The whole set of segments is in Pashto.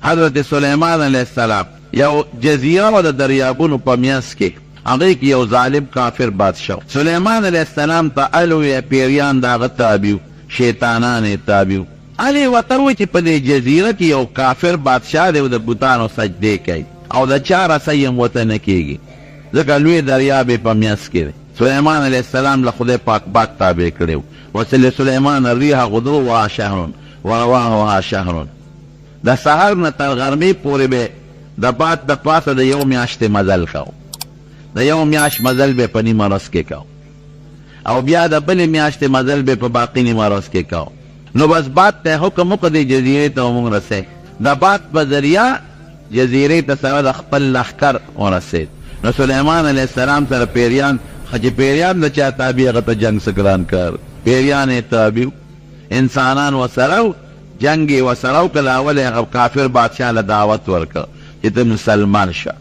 حضرت سلیمان علیہ السلام یو جزیره و د دریابونو په منځ کې هغې کې یو ظالم کافر بادشاه سلیمان علیہ السلام ته الوی پیریان د هغه تابع شیطانان یې تابع هلې ورته ووایي چې په دې جزیره کې یو کافر بادشاه دی او د بوتانو سجدې کوي او د چا رسی هم ورته نه کېږي ځکه لوی دریاب یې په منځ کې دی سلیمان علیہ السلام له خدای پاک باد تابع کړی و وصل سلیمان الریح غدوها شهر ورواحها شهر د سهار نه تر غرمې پورې به د باد د پاسه د یو میاشتې مزل کو د یو میاشت مزل به په نیمه ورځ کې کو او بیا د بلې میاشتې مزل به په باقي نیمه ورځ کې کو نو بس باد ته حکم وکړ دې جزیرې ته ومونږ رسئ د باد په ذریعه جزیرې ته سره د خپل لښکر ورسېد نو سلیمان علیہ السلام سره پیریان چې پیریان د چا تابع هغه ته جنګ څه ګران کار پیریان یې تابع انسانان ورسره جنگ یې ورسره وکړ اول هغه کافر بادشاه له دعوت ورکړ چې ته مسلمان شه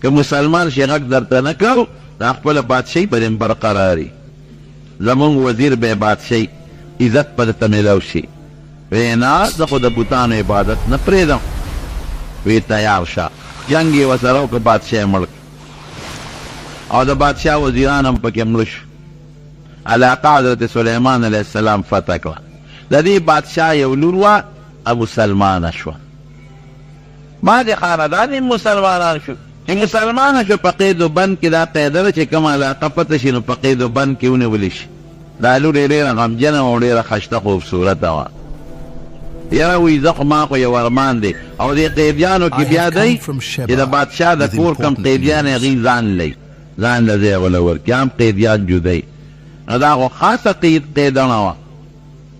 که مسلمان شي غږ درته نه کړو دا خپله بادشاهي به دې برقراري زمونږ وزیر به بادشاهي عزت به درته میلاو شي وی نه زه خو د بوتانو عبادت نه پرېږدم وی تیار شه جنگ یې ورسره وکړ بادشاه یې مړ او د بادشاه وزیران هم پکې مړه شو علاقه حضرت سلیمان علیہ السلام فتح کړه د دې بادشاه یو لور وه مسلمانه شوه ما د خاندان یې مسلمانان شو چې مسلمانه شو په قید و بند کې دا قاعده ده چې کومه علاقه پته شي نو په قید و بند کې ونیولی شي دا لور یې ډېره غمجنه او ډېره ښایسته خوبصورته وه یاره وایي زه خو ما خو یو ارمان دی او دې قیدیانو کې بیا دی چې د بادشاه د کور کم قیدیان یې هغوی ځان لئ ځان له ځای وله ورکړي هم قیدیان جدی نو دا خو خاصه قیدنه وه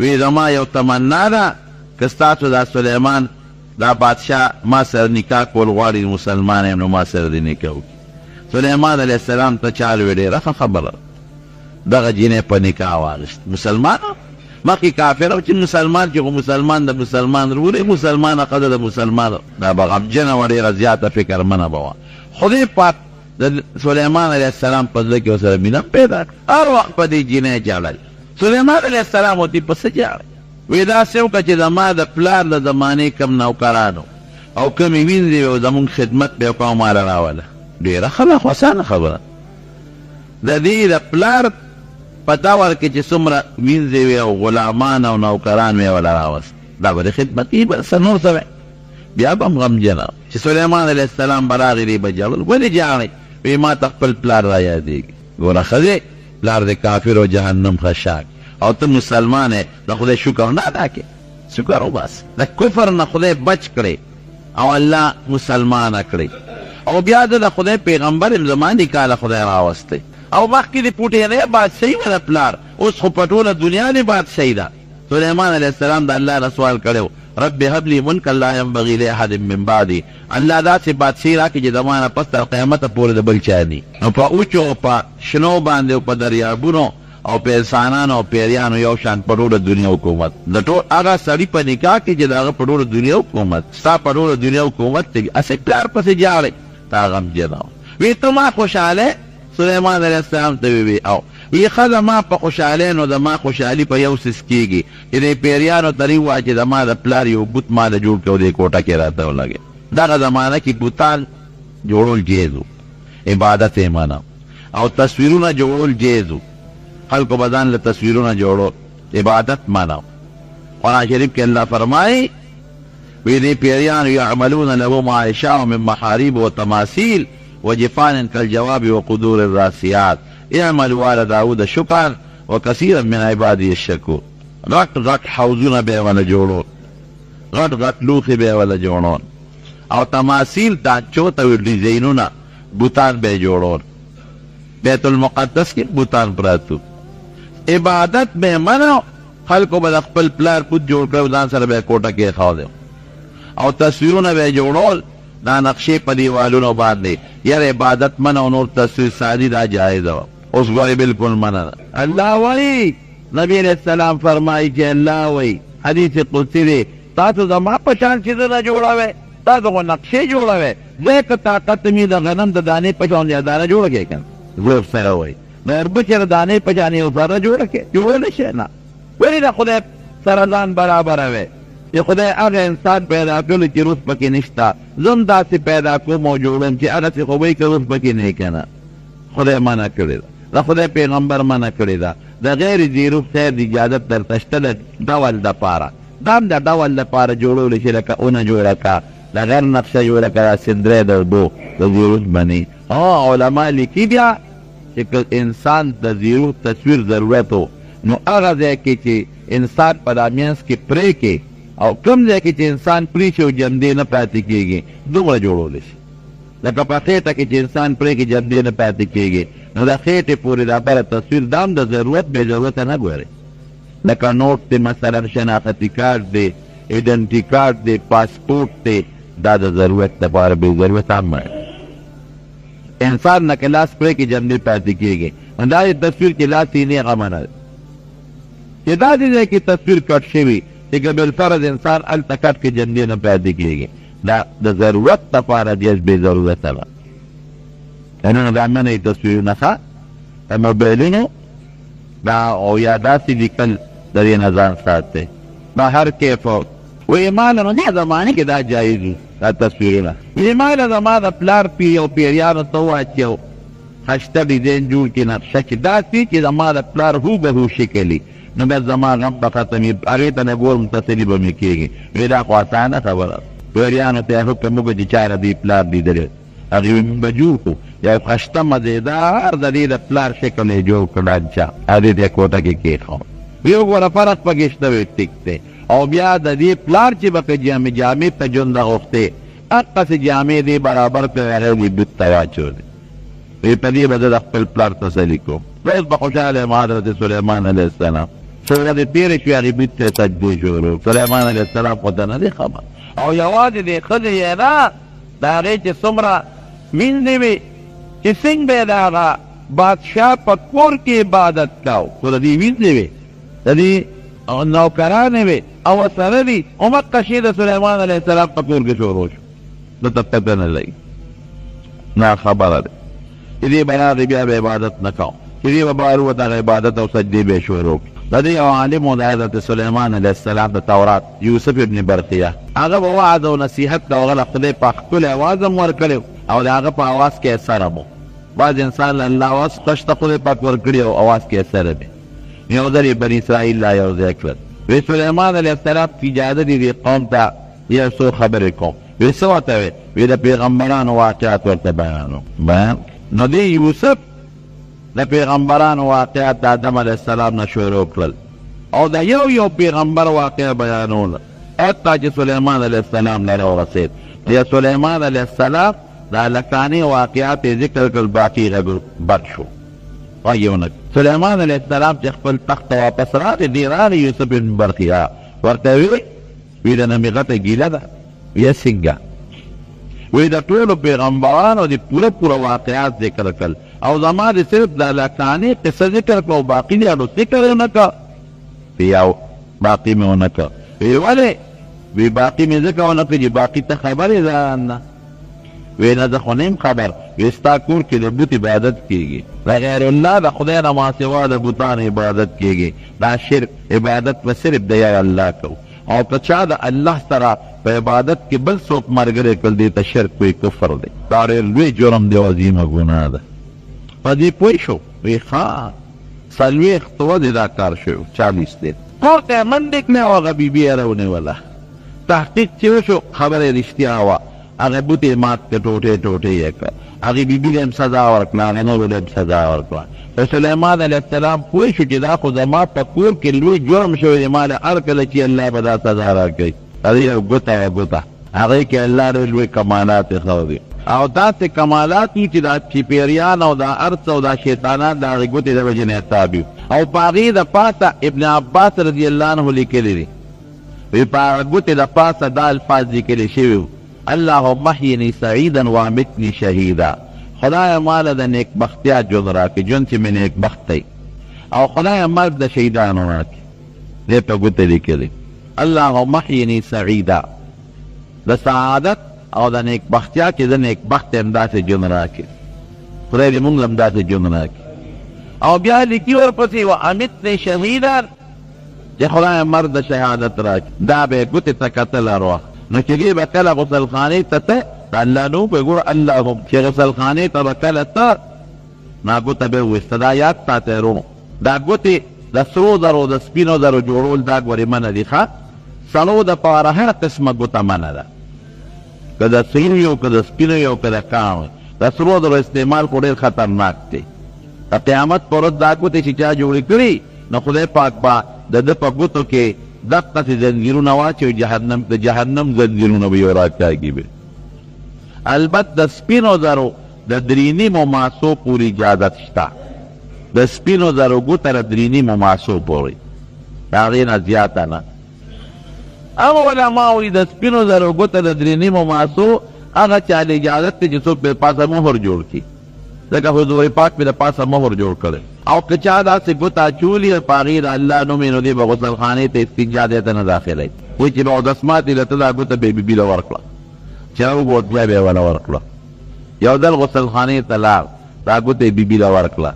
وی زما یو تمنا ده که ستاسو دا سلیمان دا بادشاه ما سره نکاح کول غواړي مسلمان یم نو ما سره دې نکاح وکړي سلیمان علیہ السلام ته چال وی ډېره ښه خبره دغه جینۍ په نکاح واخیست مسلمان مخکې کافر او چې مسلمان چې خو مسلمان د مسلمان ورور مسلمانه ښځه د مسلمان دا به غمجنه وه ډېره زیاته فکرمنه به وه خدای پاک د سلیمان علیہ السلام په زړه کې ورسره مینه پیدا کړه هر وخت په دې جینۍ جاړل سلیمان علیہ السلام ورته په څه جاړی وی داسې وکړه چې زما د پلار د زمانې کم نوکرانو او کمې وینځې او زمونږ خدمت به یې وکړه او ما له راوله ډېره ښه ده خو اسانه خبره د دې د پلار پته ورکړې چې څومره وینځې وې او غلامان او نوکران مې وله راوست دا به د خدمت کي به څه نور څه بیا به هم غمجنه چې سلیمان علیہ السلام به راغی دی به جړل ولې جاړئ وی ما ته خپل پلار را یادېږي ګوره ښځې پلار د کافر او جهنم خشاک او ته مسلمان یې د خدای شکر نه ادا کې شکر وباسه د کفر نه خدای بچ کړی او الله مسلمانه کړی او بیا د خدای پیغمبر یم زما نکاح له خدای راوستی او مخکې د پوټېنۍ بادشاهي وه د پلار اوس خو په ټوله دنیا دې بادشاهي ده سلیمان علیہ السلام د الله نه سوال کړی رب هب لي ملکا لا ينبغي لاحد من بعدي الله داسې بادشاهي راکړي چې زما نه پس تر قیامته پورې د بل چا ني نو په اوچو او په شنو باندې او په دریابونو او په انسانانو او پیریانو یو شان په ټوله دنیا حکومت د ټول هغه سړي په نکاح کې چې د هغه په ټوله دنیا حکومت ستا په ټوله دنیا حکومت دی اسې پلار پسې جاړئ تا غمجنه وی ته ما خوشحاله سلیمان علیہ السلام ته وی او وی ښځه ما په خوشحالۍ نو د ما خوشحالي په یو څیز کېږي چې د پیریانو ته ووایه چې د ما د پلار یو بوت ما د جوړ کړو دې کوټه کې راته ولګې دغه زمانه کې بوتان جوړول جیز و عبادت یې منه او تصویرونه جوړول جیز و خلکو به ځان له تصویرونه جوړو عبادت منه قرآن شریف کې الله فرمایي وی دې پیریانو یعملون له ما یشاء من محاريب وتماثيل وجفان كالجواب وقدور الراسيات اعملوا آل داود شکرا وکثیرا من عبادی الشکور غټ غټ حوضونه به ولا جوړول غټ غټ لوښي به ولا جوړول او تماثیل دا چوته ډیزاینونه بوتان به جوړول بیت المقدس کې بوتان پراتو عبادت به منو خلکو به خپل پلار پوت جوړ کړو ځان سره به کوټه کې خاوه او تصویرونه به جوړول دا نقشې په دیوالونو باندې یاره عبادت منو نور تصویر سادي دا جایز و اوس ګورې بالکل منه الله وایي نبی علیہ السلام فرمایي چې الله وایي حدیث قدسی دی تاسو زما په شان څیزونه جوړوئ تاسو خو نقشې جوړوئ زه که طاقت مې د غنم د دانې په شان یې دانه جوړه کړې که زه سره وایي نو اربچې د دانې په شان یې ذره جوړه کړې جوړه نه شي نه ولې د خدای سره ځان برابروئ چې خدای هغه انسان پیدا کړی چې روس پکې نشته، زه هم داسې پیدا کوم او جوړم چې هغسې خو به یې که روس پکې نه که نه. خدای منع کړې ده، د خدای پیغمبر منع کړې ده. د غیر ضروف شی د اجازت درته شته د ډول دپاره، دا هم د ډول دپاره جوړولی چې لکه اونه جوړه که، د غیر نقشه جوړه که، دا سندری د اوبو د ضروف بني. علما لیکي بیا چې که انسان د ضروف تصویر ضرورت و، نو هغه ځای کې چې انسان په دا منځ کې پرې کې او کوم ځای کې چې انسان پرې شي او جمدې نه پاتې کېږي، دومره جوړولی شي. لکه په خېټه کې چې انسان پرې کې جمدې نه پاتې کېږي، نو د خېټې پورې دا بله تصویر دا هم د ضرورت بې ضرورته نه ګوري. لکه نوټ دی، مثلا شناختی کارت دی، ایډنټي کارت دی، پاسپورټ دی، دا د ضرورت دپاره بې ضرورت هم انسان نه که لاس پرې کې جمدې پاتې کېږي، نو دا د تصویر چې لاس یې نه غمه نه چې دا دې ځای کې تصویر کټ شوي چې که بالفرض انسان هلته کټ کې جمدې نه پاتې کېږي، دا د ضرورت دپاره دیس بې ضرورته ده. نن دا منې تصویرونه ښه د موبایلونو دا او یا داسې لیکل د دې نه ځان ساتئ. دا هر کیف وایي ماله نو دې زمانې کې دا جایز وو دا تصویرونه. وایي ماله زما د پلار یو پیریانو ته ووایه چې یو خشته ډیزاین جوړ کړي نقشه کې داسې چې زما د پلار هوبهو شکل وي، نو بیا زما غم به ختمي، هغې ته نه ګورم تسلي به مې کېږي. وایي دا خو اسانه خبره ده. پیریانو ته یې حکم وکړو چې چا د دې پلار لیدلی، هغې وایي موږ به جوړ کړو یو خشته مزېدار د دې د پلار شکل یې جوړ کړ اچا هغې ته یې کوټه کې کېښود. ویې وګوره فرق پکې شته وی ټیک دی. او بیا د دې پلار چې به که جامې په ژوند غوښتې هغسې جامې دې برابر کړې هغې دې بوت ته واچولې. وی په دې به زه د خپل پلار تسلي کوم. ډېر به خوشحاله یم حضرت سلیمان علیه السلام چې ورځې تېرې شوې هغې بوت ته یې سجدې جوړو. سلیمان علیه السلام خو ته نه دی خبر. او یوازې دې ښځې یې نه د هغې چې څومره میندې وې چې څنګه به یې د هغه بادشاه په کور کې عبادت کاو، خو د دې میندې وې د دې نوکرانې وې او ورسره دي همغه شی د سلیمان علیه السلام په کور کې شروع شو. دته پته نه لګي، نه خبره ده چې دې به هغې بیا به عبادت نه کوو، چې دې به بهر ووت هغه عبادت او سجدې به یې شروع کړي. د دې یو عالم و د حضرت سلیمان علیه السلام د تورات یوسف ابن برقیه، هغه به وعظ او نصیحت د هغه له خدای پاک ښکلی اواز هم ورکړی او د هغه په اواز کې اثر هم و. بعض انسان له الله اواز شته خدای پاک ورکړي او اواز کې اثر هم یو ځل یې بني اسرائیل لا یو ځای کړل. وی سلیمان علیه السلام اجازه دي دې قوم ته یو څو خبرې کوم. وی څه ورته وی؟ وی د پیغمبرانو واقعات ورته بیانوم. نو دې یوسف د پیغمبرانو واقعات د آدم علیه السلام نه شروع کړل او د یو پیغمبر واقعه بیانوله حتی چې سلیمان علیه السلام نه ورسېد. یا سلیمان علیه السلام د هلکانې واقعات یې ذکر کړل، باقي بد شو غږ سلیمان علیه السلام چې خپل تخت ته واپس راغی، دې راغی یوسف بن برقیه ورته وی د نه مې غټه ګیله ده. ویه څنګه؟ وی د ټولو پیغمبرانو د پوره واقعات ذکر کړل او زما د صرف د هلکانې قصه ذکر کړه او باقي د اړو ذکر یې ونه کړه. یو باقي مې ونه کړه. وی ولې؟ وی باقي مې ځکه ونه کړه چې باقي ته خبر یې ځان نه. وی نه زه خو نه یم خبر. وی ستا کور کې د بوت عبادت کېږي، د غیر الله د خدای نه ما سوا د بوتانو عبادت کېږي. دا شرک عبادت به صرف د یو الله کوو او که چا د الله سره په عبادت کې بل څوک ملګری کړل دې ته شرک وی کفر دی. دا ډېر لوی جرم دی او عظیمه ګناه ده. په دې پوه شو؟ وی ښه 40 ورځې دا کار شوی 40 دی. کور ته یې منډې کړې او هغه بیبي یې راونیوله. تحقیق چې وشو خبره یې رښتیا وه. هغه بوت یې مات کړه، ټوټې یې کړه. هغې بیبي له هم سزا ورکړه، هغې نورو له هم سزا ورکړه. سلیمان علیه السلام پوه شو چې دا خو زما په کور کې لوی جرم شوی دی، ما له هر کله چې الله به دا سزا راکوي. د دې یو ګوته هغې کې الله ډېر لوی کمالات یې ښودي او داسې کمالات وي چې دا پیریان او دا ارڅ او دا شیطانان د هغې ګوتې د وجې نه حساب وي. او په هغې د پاسه ابن عباس رضی الله عنه لیکلی دی، وی په هغه ګوتې د پاسه دا الفاظ لیکلی شوي وو: اللهم احیني سعیدا وامتني شهیدا. خدایه ماله د نیکبختیا ژوند راکړي، ژوند چې مې نیکبخت دی، او خدایه مرګ د شهیدانو راکړي. دې په ګوته لیکلی اللهم احیني سعیدا، د سعادت او د نیکبختیا چې د نیکبخت یم داسې ژوند راکړي. خدای دې مونږ هم داسې ژوند راکړي. او بیا لیکي ورپسې وامتني شهیدا، چې خدای مرد شهادت راکړي. دا به یې ګوتې ته کتل هر وخت. نو چې دې به کله غسلخانې ته ته الله نو به ګوره اللهم چې غسلخانې ته به کله ته نا ګوته به وویسته. دا یاد ساتئ ورونو، دا ګوتې د سرو زرو د سپینو زرو جوړول دا ګورې منه دي ښه. سړو دپاره هره قسمه ګوته منه ده، که د سرو یو که د سپینو یو که د کاڼو. د سرو زرو استعمال خو ډېر خطرناک دی. د قیامت په ورځ دا ګوتې چې چا جوړې کړي نو خدای پاک به د ده په ګوتو کې دقسې زنځیرونه واچوي، د جهنم زنځیرونه به یې راکاږي به. البته د سپینو زرو د درې نیمو ماسو پورې اجازت شته، د سپینو زرو ګوته د درې نیمو ماسو پورې، د هغې نه زیاته نه. هغه علما وایي د سپینو زرو ګوته د درې نیمو ماسو هغه چاله اجازت دی چې څوک پرې پاسه مهر جوړ کړي، ځکه حضور پاک مې د پاسه مهر جوړ کړی. او که چا داسې ګوته اچولي په هغې د الله نوم یې نو دی به غسلخانې ته استنجا دی ته نه داخلوي. وایي چې به اودسمات یې ته دا ګوته به بیبي له ورکړه، چې راوبوت بیا به یې ونه ورکړه. یو ځل غسلخانې ته لاړ، دا ګوته یې بیبي له ورکړه.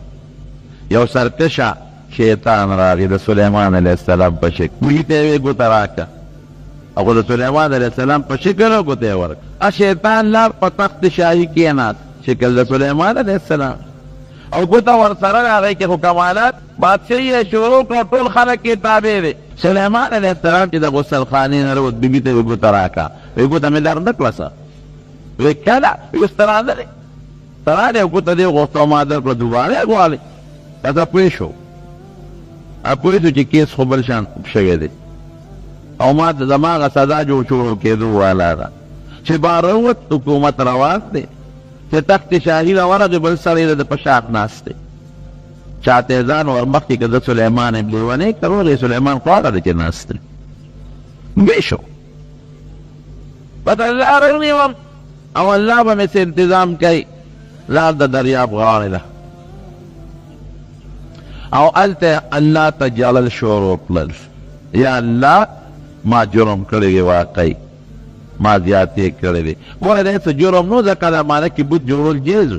یو سرکشه شیطان راغی د سلیمان علیه السلام په شکل، ویي ته یې ګوته راکړه، او د سلیمان علیه السلام په شکل ګوته یې ورکړه. شیطان لاړ په تخت شاهي کېناست، شکل د سلیمان علیه السلام، او ګوته ورسره راغی کې خو کمالات بادشاهي یې شروع کړه، ټول خلک یې تابع دی. سلیمان علیه السلام چې د غسلخانې نه راووت، بیبي ته یې ګوته راکړه، وایي ګوته مې در نه کړه څه؟ وایي کله؟ وایي اوس ته راغلې ته راغلې او ګوته دې وغوښته او ما درکړه، دوباره یې غواړې؟ ته پوه شو پوه شو چې کیس خو بل شان شوی دی، او ما ته زما هغه سزا جوړ کېدو والا ده چې باروت حکومت رواز دی، چې تخت شاهي راورغې بل سړی د په شاک ناست دی، چاته یې ځان ور مخکې که زه سلیمان یم لیونی که روغې سلیمان خو هغه دی چې ناست دی. بې شو پته لاره ونیوم او الله به مې څه انتظام کوي. لار د دریاب غاړې ده او هلته الله ته جلل شروع کړل، یا الله ما جرم کړی دی، واقعي ما زیاتې کړی دی. ګوره دی څه جرم نو ځکه د مانه کې بت جوړول جایز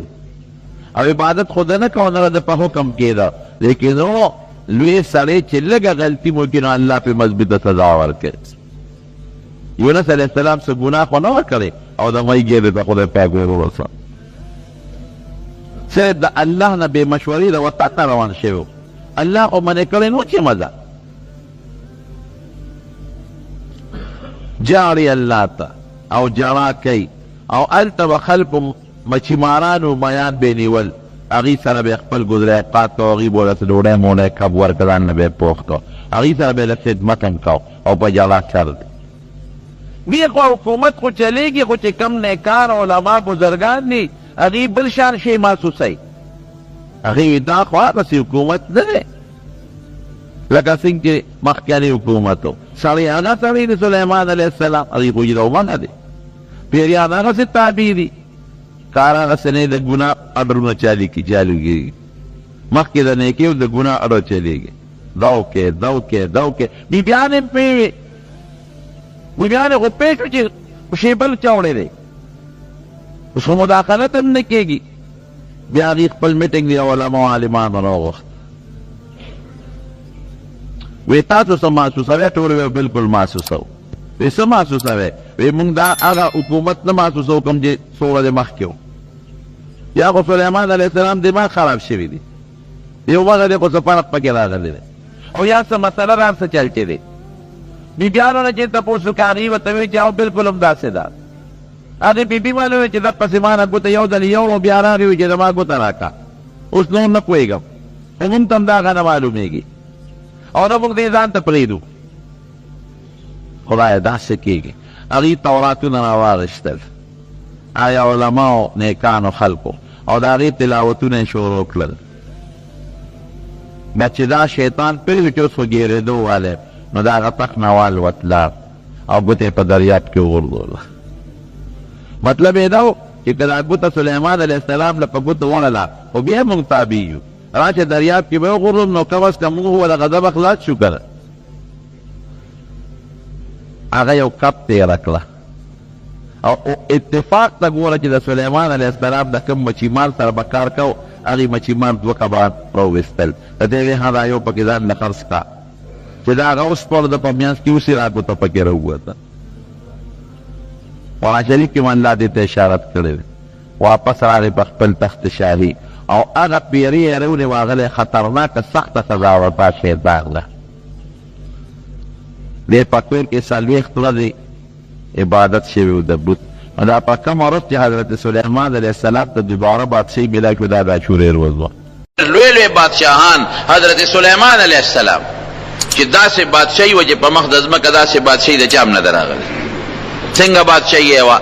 او عبادت خو ده نه کوه، نه د په حکم کېده، لیکن او لوی سړی چې لږه غلطي ممکن الله پې مضبوطه سزا ورکړي. یونس علیه السلام څه ګناه خو نه ورکړی او د مۍ ګېډې ته خدای پاک وروسته صرف د الله نه بې مشورې د وطن نه روان شوی، الله خو منې کړی نو چې مزه جاړي الله ته او جړا کوي، او هلته به خلکو مچیمارانو میان به یې نیول، هغې سره به یې خپل ګذری قات کو، هغې به ورته ډوډۍ موډۍ کب ورکړه، ځان نه به یې پوخ کو، هغې سره به یې لږ خدمت هم کو، او په جړا چل دی. بیا خو حکومت خو چلیږي، خو چې کم نیکان علما بزرګان دي هغې بل شان شی محسوسوي، هغې دا خو هغسې حکومت نه دی لکه څنګه چې مخکې حکومت و. سړی هغه سړی د سلیمان علیه السلام، هغې خو جرمونه دی، پیریان هغسې تابع دي، کار هغسې نه د ګناه اډرونه چالېږي، مخکې د نیکۍ د ګناه اډر چلېږي، دا وکې دا وکې دا وکې. بیبیانې پوهې وې، بیبیانې خو پوه شو چې شی بل چا وړی دی، اوس خو مداخلت هم نه کېږي. بیا هغې خپل میټنګ د علماو عالمانو راوغوښت، وی تاسو څه محسوسوئ؟ ټول وی بلکل محسوسوو. وی څه محسوسوئ؟ وی موږ دا هغه حکومت نه محسوسوو کوم چې څو ورځې مخکې و. یا خو سلیمان علیه السلام دماغ خراب شوي دي، یو وخت دی خو څه فرق پکې راغلی دی، او یا څه مسله را څه چلتې دی. بیبیانو نه چې تپوس وکړه هغې ورته وایي چې او بلکل هم داسې ده. هغې بیبي والا وایي چې دقسې ما نه ګوته یو ځل یو بیا راغې وایي چې زما ګوته راکړه، اوس نور نه پوهېږم، موږ ته هم دا هغه نه معلومېږي، او نه موږ دې ځان ته پرېږدو. خدایه داسې کېږي. هغې توراتونه راواغېستل، هغه علماو نیکانو خلکو، او د هغې تلاوتونه یې شروع کړل. بیا چې دا شیطان پرېږدو چې اوس خو ګېرېدو والی، نو د هغه تخت نه والوت لاړ او ګوته یې په دریاب کې وغورځوله. مطلب یې دا و چې که دا ګوته سلیمان علیه السلام له په ګوته وړله، خو بیا موږ تابع یو، راشه دریاب کې به وغورځوم، نو کم از کم موږ خو له غضبه خلاص شو که نه. هغه یو کب تېره کړه، او اتفاق ته ګوره چې د سلیمان علیه السلام د کوم مچیمار سره به کار کو، هغې مچیمار دوه کبان راوویستل، د دې ویې ها دا یو پکې ځان له خرڅ کړه، چې دا هغه اوس پر د په میانځ کې اوسې راکو ته پکې راووته. قرآن شریف کې من الله دې ته اشارت کړی واپس راغی په خپل تخت شاهي او هغه پیرې یې راولې واغلی خطرناکه سخته سزا ورته شیطان ده. دې پکویر کې 40 ورځې عبادت شوی و د بت. دا په کومه ورځ چې حضرت سلیمان علیه السلام ته دوباره بادشاهي میلاو شو دا د عاشورې ورځ وه. لوی لوی بادشاهان حضرت سلیمان علیه السلام چې داسې بادشاهي وه چې په مخ د ځمکه داسې بادشاهي د چا هم نه ده راغلې. څنګه بادشاهي یې وه؟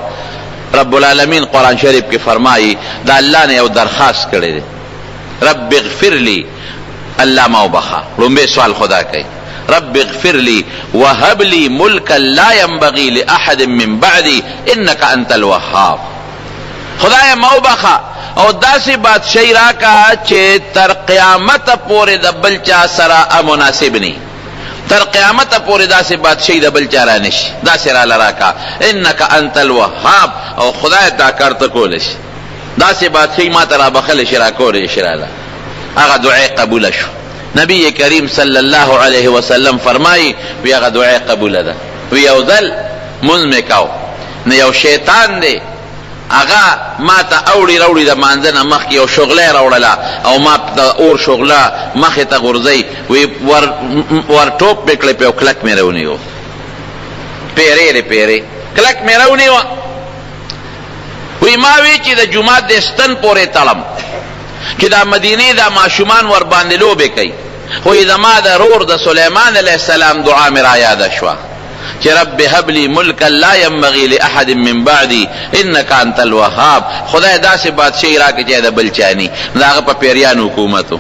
رب العالمین قرآن شریف کې فرمایي دا الله نه یو درخواست کړی دی، رب اغفر لی، الله ما وبخه. لومبی سوال خدا کوي، رب اغفر لی وهب لی ملکا لا ينبغي لاحد من بعدی انک انت الوهاب. خدای ما وبخه او داسې بادشاهي راکا چې تر قیامت پورې د بل چا سره مناسب نی، تر قیامت پورې داسې بادشاهي د بل چا را نشي، داسې راله راکا انک انت الوهاب. او خدای دا کار ته کولی شي، داسې بادشاهي ما ته را بخلی شي، را کولی شي راله. هغه دعای قبوله شو. نبی کریم صلی الله علیه وسلم فرمایي وی هغه دعای قبوله ده. وی یو ځل مونځ مې کاو نو یو شیطان دی هغه ما ته اوړي راوړي د مانځه نه مخکې یو شغله راوړله او ما د اور شغله مخې ته غورځئ. وی ور ټوپ مې کړی په یو کلک مې راونیو، پیرې دی پیرې کلک مې راونیوه. وی ما وی چې د جومات د ستن پورې تړم چې دا مدینې دا ماشومان ور باندې لوبې کوي. خو زما د رور د سلیمان علیه السلام دعا مې را یاده شوه چې رب هب لی ملکا لا ينبغي لاحد من بعدی انک انت الوهاب. خدای داسې بادشاهي راکړي چې د بل چا ني. د هغه په پیریانو حکومت و.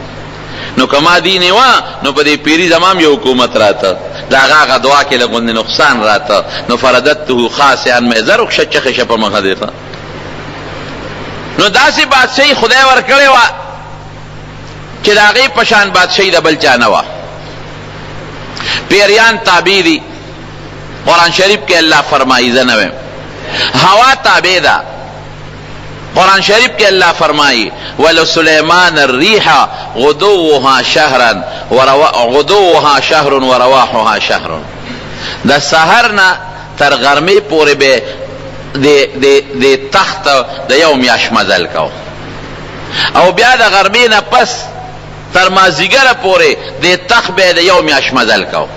نو که ما دینې وه نو په دې پیري زمام یو حکومت راته، د هغه دعا کې لږ نقصان راته. نو فرددته خاصعا مې زر وکشه چخې شه په مخه دې ته. نو داسې بادشاهي خدای ورکړې وه چې د هغې په شان بادشاهي د بل چا نه وه. پیریان تابع دي. قرآن شریف کې الله فرمایي زه نه ویم، هوا تابع ده. قرآن شریف کې الله فرمایي ولسلیمان الریح غدوها شهر ورواحها شهر. د سحر نه تر غرمې پورې به د تخت د یو میاشت مزل کو، او بیا د غرمې نه پس تر مازدیګره پورې د تخت به د یو میاشت مزل کو.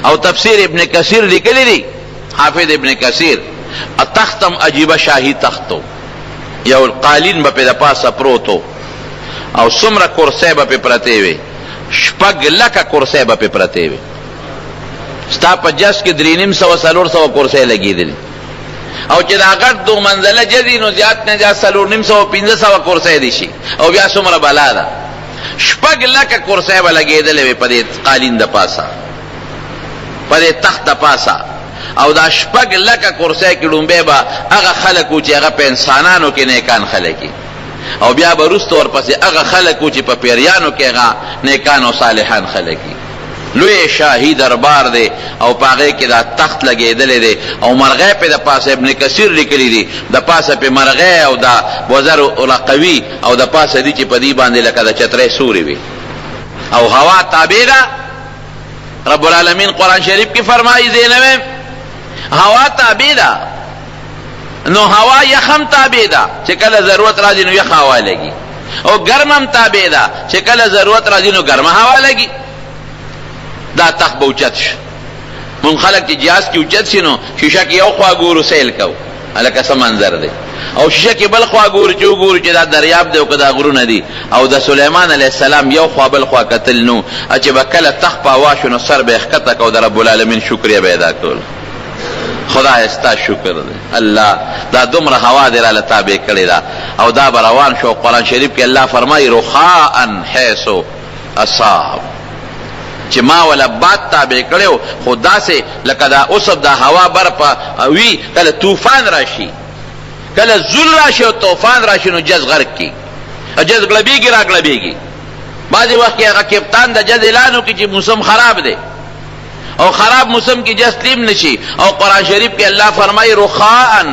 او تفسیر ابن کثیر لیکلی دی، حافظ ابن کثیر، تختم عجیبه شاهی تختو، یو قالین به په د پاسه پروتو او څومره کرسۍ به پې پرتې وې، 6 لکه کرسۍ به پې پرتې وې. ستا په جس کې 350-400 کرسۍ لګېدلې. او چې دا غټ 2 منزله جدي نو زیات نه زیات 450-500 کرسۍ دي شي. او بیا څومره بلا ده، 6 لکه کرسۍ به لګېدلې وې په دې قالین د پاسه، په دې تخت د پاسه. او دا 6 لکه کرسۍ کې ډومبی به هغه خلک و چې هغه په انسانانو کې نیکان خلک وي، او بیا به وروسته ورپسې هغه خلک و چې په پیریانو کې هغه نیکان او صالحان خلک وي. لوی شاهي دربار دی او په هغې کې دا تخت لګېدلی دی او مرغۍ پې د پاسه ابن کثیر لیکلی دی، د پاسه پې مرغۍ او دا وزر رقوي او د پاسه دی چې په دې باندې لکه د چترۍ سوري وي. او هوا تابع ده. رب العالمین قرآن شریف کی فرمائی زینویم هوا تابع ده. نو هوا یخم تابع ده چې کله ضرورت راځي نو یخ هوا لګي، او ګرمم تابع ده چې کله ضرورت راځي نو ګرمه هوا لګي. دا تخت به اوچت شي. مونږ خلک چې جهاز کې اوچت شي نو شیشه کې یو خوا ګورو سیل کو هلکه څه منظر دی، او شیشه کې بل خوا ګورو چې وګورو چې دا دریاب دی او که دا غرونه دي. او د سلیمان علیه السلام یو خوا بل خوا کتل نو چې به کله تخت په هوا شو نو سر به یې ښکته کو، د رب العالمین شکریه به ادا کول. خدای ستا شکر دی الله، دا دومره هوا دی راله تابع کړې ده. او دا به روان شو. قرآن شریف کې الله فرمایي رخاء حیث اصاب، چې ما ولا باد تابع کړو خو داسې لکه دا اوسب دا هوا برپا وي، کله طوفان راشي، کله زول راشي او طوفان راشي نو جز غرق کی، جز غلبیږي را غلبیږي. بعضې وخت کې هغه کپتان د جز اعلان وکړي چې موسم خراب دی، او خراب موسم کې جز تلیم نشي. او قرآن شریف کې الله فرمایي رخاء،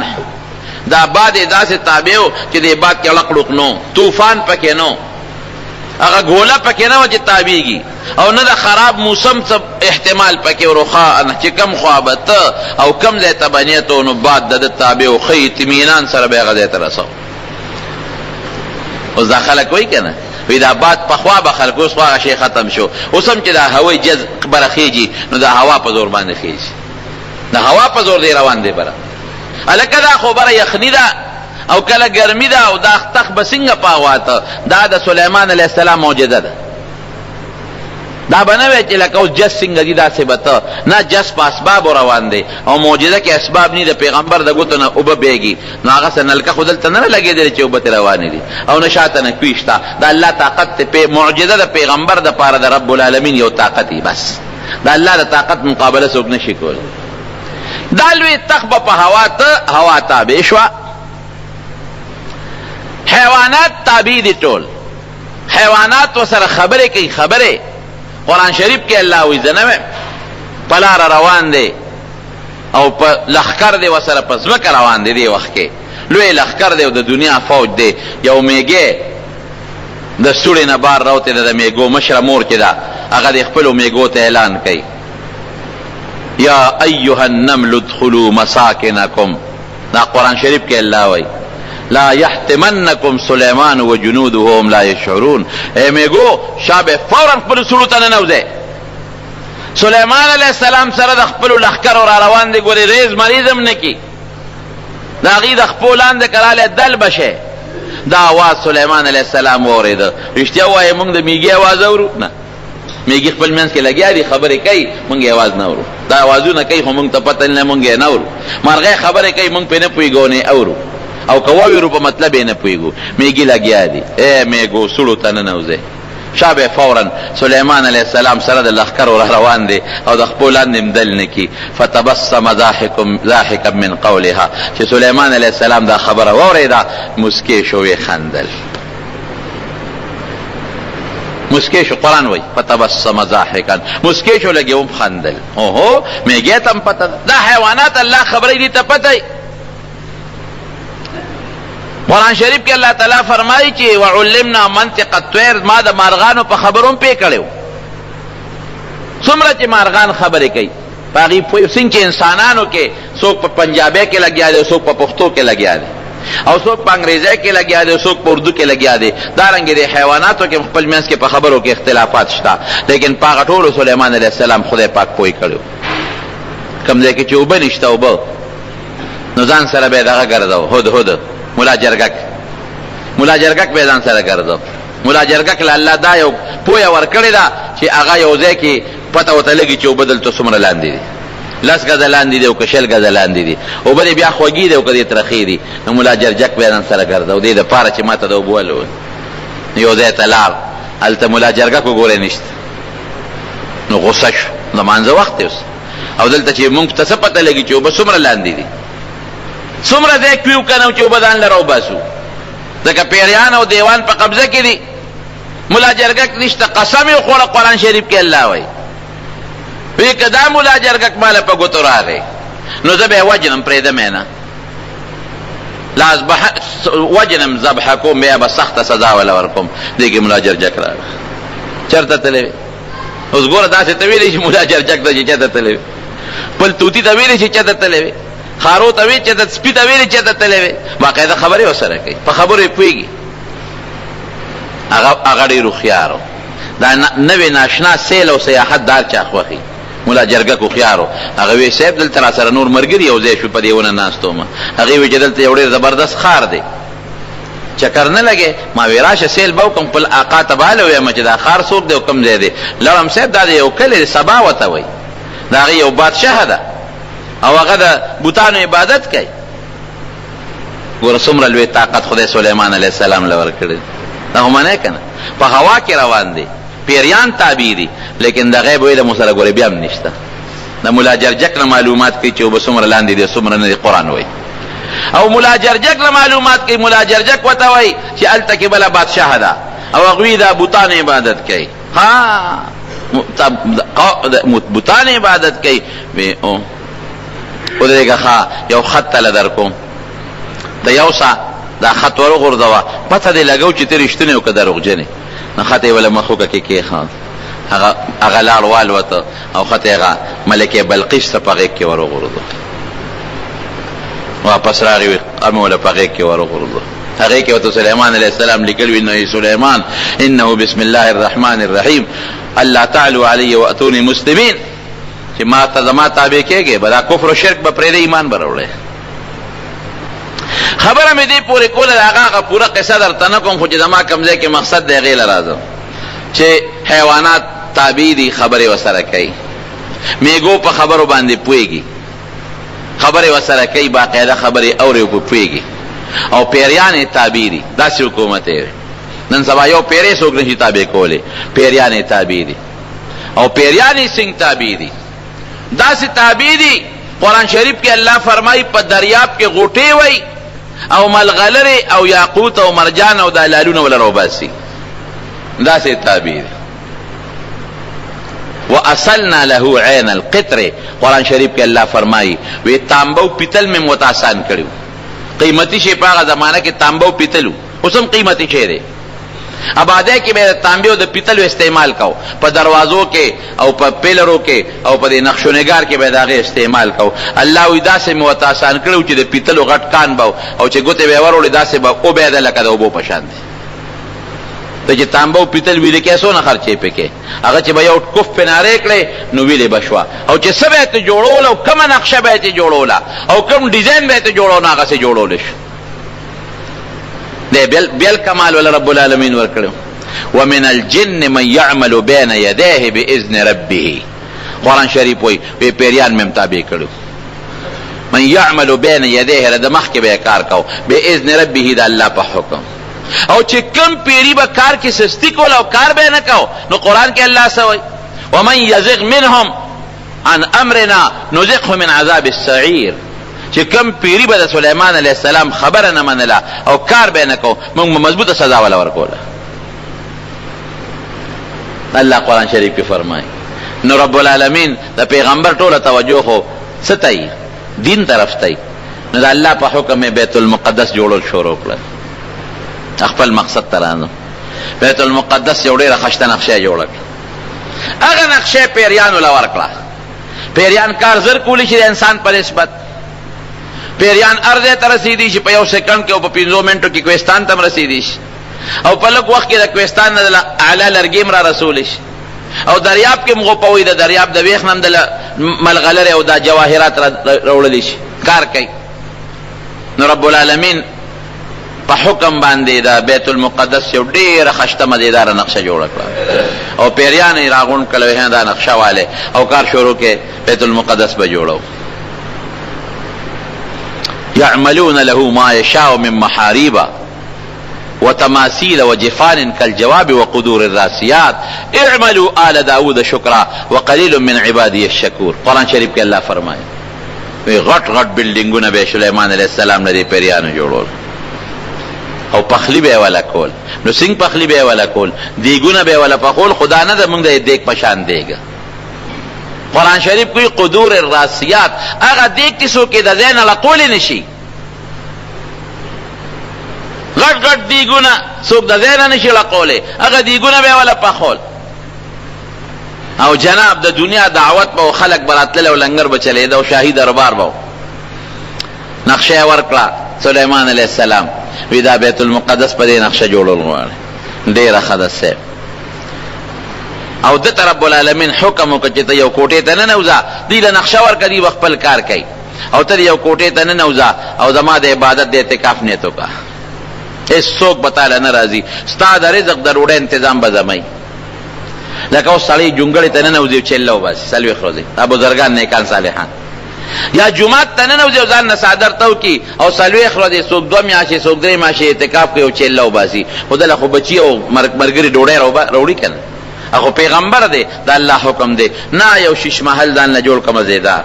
دا باد داسې تابع و چې د باد کې لقلق نو، طوفان پکې نو، هغه ګوله پکې نه وه چې تابېږي او نه د خراب موسم څه احتمال پکې ورخوا چې کم خوا به ته او کم ځای ته به نیت و نو باد د ده تابع و ښه اطمینان سره به یې هغه ځای ته رسو. اوس دا خلک وایي که نه وی دا باد پخوا به خلک اوس خو هغه شی ختم شو. اوس هم چې دا هوایي جز بره خیږي نو دا هوا په زور باندې خیږي، د هوا په زور دی روان دی بره. هلکه دا خو بره یخني ده او کله ګرمي ده او دا تخ به څنګه پاواته. دا د سلیمان علیه السلام معجزه ده. دا به نه وی چې لکه اوس جس څنګه دي داسې به ته نه، جس په اسبابو روان دی او معجزه کې اسباب نه د پیغمبر د ګوتو نه اوبه بیږي نو هغه څه نلکه خو دلته نه لګېدلې چې اوبه ترې روانې دي او نه شاته نه کوي شته. د الله طاقت معجزه د پیغمبر دپاره د رب العالمین یو طاقت دی بس. د الله د طاقت مقابله څوک نه شي کولی. دا لوی تخ به په هوا تابع شوه. حیوانات تابع دي ټول، حیوانات ورسره خبرې کوي. خبرې قرآن شریف کې الله وایي زه نه ویم په لاره روان دی او په لښکر دی ورسره په ځمکه روان دی. دې وخت کې لوی لښکر دی او د دنیا فوج دی. یو میږی د سوړې نه بار راوتې ده، د میږو مشره مور چې ده هغه د خپلو میږو ته اعلان کوي یا ایها النمل ادخلوا مساکنکم. دا قرآن شریف کې الله وایي لا يحتمنكم سليمان وجنوده وهم لا يشعرون. اے میگو شابه فورا خپل سړو ته ننوځئ. سلیمان علیه السلام سره د خپلو لښکرو را روان دی. ګورې ریز مریض هم نه کي، د هغې د خپو لاندې کرالی دل بشی. دا آواز سلیمان علیه السلام واورېده. رښتیا ووایې موږ د میږي اواز اورو؟ نه، میږي خپل منځ کې لګیا دي خبرې کوي، موږ یې اواز نه اورو. دا اوازونه کوي خو موږ ته پته نه، موږ یې نه اورو. مرغۍ خبرې کوي موږ پرې نه پوهېږو نه اورو او که واورو په مطلب یې نه پوهېږو. میږي لګیا دي. ای میږو سړو ته ننوځئ. شابه فورا سلیمان علیه السلام سره د لښکرو را روان دی او د خپو لاندې هم دل نه کي. فتبسم ضاحکا من قولها. چې سلیمان علیه السلام دا خبره واورېده مسکې شو، ویې خندل. مسکې شو، قرآن وایي فتبسم ضاحکا، مسکې شو لږ هم خندل. اوهو میږی ته هم پته ده. دا حیوانات الله خبرې دي ته پته یي. قرآن شریف کې الله تعالی فرمایي چې وعلمنا منطق الطير، ما د مارغانو په خبرو هم پوه کړی و. څومره چې مارغان خبرې کوي په هغې پوه. څنګه چې انسانانو کې څوک په پنجابۍ کې لګیا دی، څوک په پښتو کې لګیا دی او څوک په انګریزۍ کې لګیا دی، څوک په اردو کې لګیا دی. دارنګې د حیواناتو کې خپل منځ کې په خبرو کې اختلافات شته، لیکن په هغه ټولو سلیمان علیه السلام خدای پاک پوه کړی و. کوم ځای کې چې اوبه نشته اوبه نو ځان سره به یې دغه ګرځو هدهد ملا جرګک به ځان سره ګرځو. ملا جرګک له الله دا یو پوهه ورکړې ده چې هغه یو ځای کې پته ورته لګي چې اوبه دلته څومره لاندې دي، 10 ګزه لاندې دي او که 20 ګزه لاندې دي. اوبه دې بیا خوږې دي او که دې ترخې دي. نو ملا جرګک به ځان سره ګرځو دې دپاره چې ما ته د اوبه ولول. یو ځای ته لاړ، هلته ملا جرګک وګورې نشته. نو غوسه شو، د مانځه وخت دی اوس او دلته چې مونږ ته څه پته لګي چې اوبه څومره لاندې دي، څومره ځای کوي که نه چې اوبه ځان له راوباسو. ځکه پیریان او دیوان په قبضه کې دي. ملا جرګک نشته. قسم یې وخوړه قرآن شریف کې الله وایي وی که دا ملا جرګک ماله په ګوتو راغی نو زه به یې وجنم پرېږدم یې نه. وجنم ذبحه کوم، بیا به سخته سزا وله ورکوم. دې کې ملا جرګک راغی. چېرته تللی وې؟ اوس ګوره داسې ته ویلی چې ملا جرګک ته چې چېرته تللی وې، خپل طوطي ته ویلی چې چېرته تللی وې، خارو ته وی چې د سپي ته ویلې چې ته تللی وې. باقاعده خبرې ورسره کوي، په خبرو یې پوهېږي. هغه ډېر هوښیار و. دا نوې ناشنا سیل او سیاحت دار چا خوښي. ملا جرګک هوښیار و. هغه وی صاحب دلته را سره نور ملګري یو ځای شو په دې ونه ناست وم. هغې وی چې دلته یو ډېر زبردست ښار دی، چکر نه لګې. ما وی راشه سیل به وکړم، خپل آقا ته به هله ویم چې دا ښار څوک دی او کوم ځای دی. لړم صاحب دا د یو کلی دی، سبا ورته وایي. د هغې یو بادشاه ده او هغه د بوتانو عبادت کوي. ګوره څومره لوی طاقت خدای سلیمان علیه السلام له ورکړی. دا خو منې که نه، په هوا کې روان دی، پیریان تابع دي، لیکن د غیب علم ورسره ګورې بیا هم نشته. د ملا جرګک نه معلومات کوي چې اوبه څومره لاندې دي څومره نه دي، قرآن وایي. او ملا جرګک نه معلومات کوي. ملا جرګک ورته وایي چې هلته کې بله بادشاه ده او هغوی د بوتانو عبادت کوي. بوتانو عبادت کوي. ودرېږه ښه یو خط تله در کوم، د یو سا دا خط ور وغورځوه، پته دې لګو چې ته رښتونی او که دروغجن یې. نو خطې وله مخوکه کې کېښود، هغه لاړ والوته او خطې هغه ملکې بلقیس ته په غېږ کې ورغورځو، واپس راغی ام ولا په غېږ کې ورغورځو. هغې کې ورته سلیمان علیه السلام لیکلي وي نو سلیمان انه بسم الله الرحمن الرحیم الله تعالی علی واتونی مسلمین، چې ما ته زما تابع کېږې به دا کفر و شرک به پرېږدې، ایمان به راوړی. خبره مې دې پورې کوله، د هغه پوره قصه درته نه کوم، خو چې زما کوم ځای کې مقصد دی هغې له راځم چې حیوانات تابع دي، خبرې ورسره کوي، میږو په خبرو باندې پوهېږي، خبرې ورسره کوي، باقاعده خبرې اوري او په پوهېږي، او پیریانې تابع دي. داسې حکومت یې نن سبا یو پیری څوک نشي تابع کولی، پیریانې تابع دي، او پیریانې څنګه تابع دي؟ داسې تابع دي قرآن شریف کې الله فرمایي په دریاب کې غوټې وای او ملغلرې او یاقوت او مرجان او دا لالونه ولا روباسي، داسې تابع دي. واصلنا له عین القطر، قرآن شریف کې الله فرمایي وی تانبو پیتل مې متاسان کړو، قیمتي شی په هغه زمانه کې تانبو پیتلو، اوس هم قیمتي شی دی. آبادی کې به تانبې او د پیتلو استعمال کو، په دروازو کې او په پیلرو کې او په نقشو نگار کې به د هغې استعمال کو. الله وی داسې مې ورته آسان کړو چې د پیتلو غټ کان به او چې ګوتې به یې وروړې داسې به وبهېده لکه د اوبو په شان دی. ته چې تانبه او پیتل ویلې کې څونه خرچې پکې، هغه چې به یو کف پې نارې کړې نو ویلې به شوه، او چې څه به یې ته جوړول او کومه نقشه به یې ته جوړوله او کوم ډیزاین به یې ته جوړو نو هغسې جوړولی شو. دی بیل کمال ولا رب العالمین ورکړو. ومن الجن من يعمل بين يديه باذن ربه، قرآن شریف وی پیریان مې مطابق کړو، من يعمل بين يديه رد مخکې به کار کو باذن ربه د الله په حکم. او چې کم پیری به کار کې سستی کول او کار به نه کو نو قرآن کې الله سوی ومن يزغ منهم عن امرنا نزغه من عذاب السعير، چې کم پیری به د سلیمان علیه السلام خبره نه منله او کار به نه کو موږ مضبوطه سزا ولا ورکوله. الله قرآن شریف کې فرمایي. نو رب العالمین د پیغمبر ټوله توجه خو څه ته دین طرف ته، نو د الله په حکم بیت المقدس جوړول شروع کړل. خپل مقصد ته رانو بیت المقدس یو ډېره ښایسته نقشه یې جوړه کړه. هغه نقشه پیریانو له ورکړه. پیریان کار زر کولی شي د انسان په نسبت، پیریان ارض ته رسیدي شي په یو سیکنډ کې او په 5 منټو کې کوهستان ته رسیدي شي، او په لږ وخت کې د کوهستان نه اعلی لرګي را رسول شي، او دریاب کې مغوپوي د دریاب د ویښ نن د ملغلرې او د جواهرات راوړلی شي، کار کوي. نو رب العالمین په حکم باندې د بیت المقدس یو ډېره ښایسته مزېداره نقشه جوړه کړه، او پیریان یې راغونډ کړل دا نقشه والے، او کار شروع کې بیت المقدس به جوړو. يعملون له ما يشاء من محاريب وتماثيل وجفان كالجواب وقدور الراسيات اعملوا آل داود شكرا وقليل من عبادي الشكور. قرآن شریف کې الله فرمایي غټ غټ بلډینګونه به سلیمان علیه السلام لري پیریانو جوړول، او پخلی به ولا کول. نو څنګه پخلی به ولا کول؟ دیګونه به ولا پخول، خدا نه د موږ د دیګ پشان دیګ. قرآن شریف کوئی قدور الراسیات، هغه دیګ چې څوک د ځای نه لقول نشي، غټ غټ دیګونه څوک د ځای نه نشي لقولی، هغه دیګونه به ولا پخول. او جناب د دنیا دعوت به خلک براتله او لنګر به چلیده او شاهي دربار به. نقشه یې ورکړه سلیمان علیه السلام، وی دا بیت المقدس په دې نقشه جوړول غواړي، ډېره ښه ده صاحب. او دته رب العالمین حکم وکړه چې ته یو کوټې ته ننوځه، دوی له نقشه ورکړه، دوی به خپل کار کوي، او ته یو کوټې ته ننوځه او زما د عبادت د اعتکاف نیت وکړه، هېڅوک به تاله نه راځي، ستا د رزق د ډوډۍ انتظام به زموي. لکه اوس سړی جونګړې ته ننوځي او چله وباسي 40 ورځې، دا بزرګان نیکان صالحان، یا جمعات ته ننوځي او ځان نه څادر تو کي او 40 ورځې څوک 2 میاشتې څوک 3 میاشتې اعتکاف کوي او چله وباسي، خو دله خو بچي او مرګري ډوډۍ راوړي که نه؟ هغه پیغمبر دی، دا الله حکم دی. نه یو شیش محل ځان نه جوړ که مزېدار،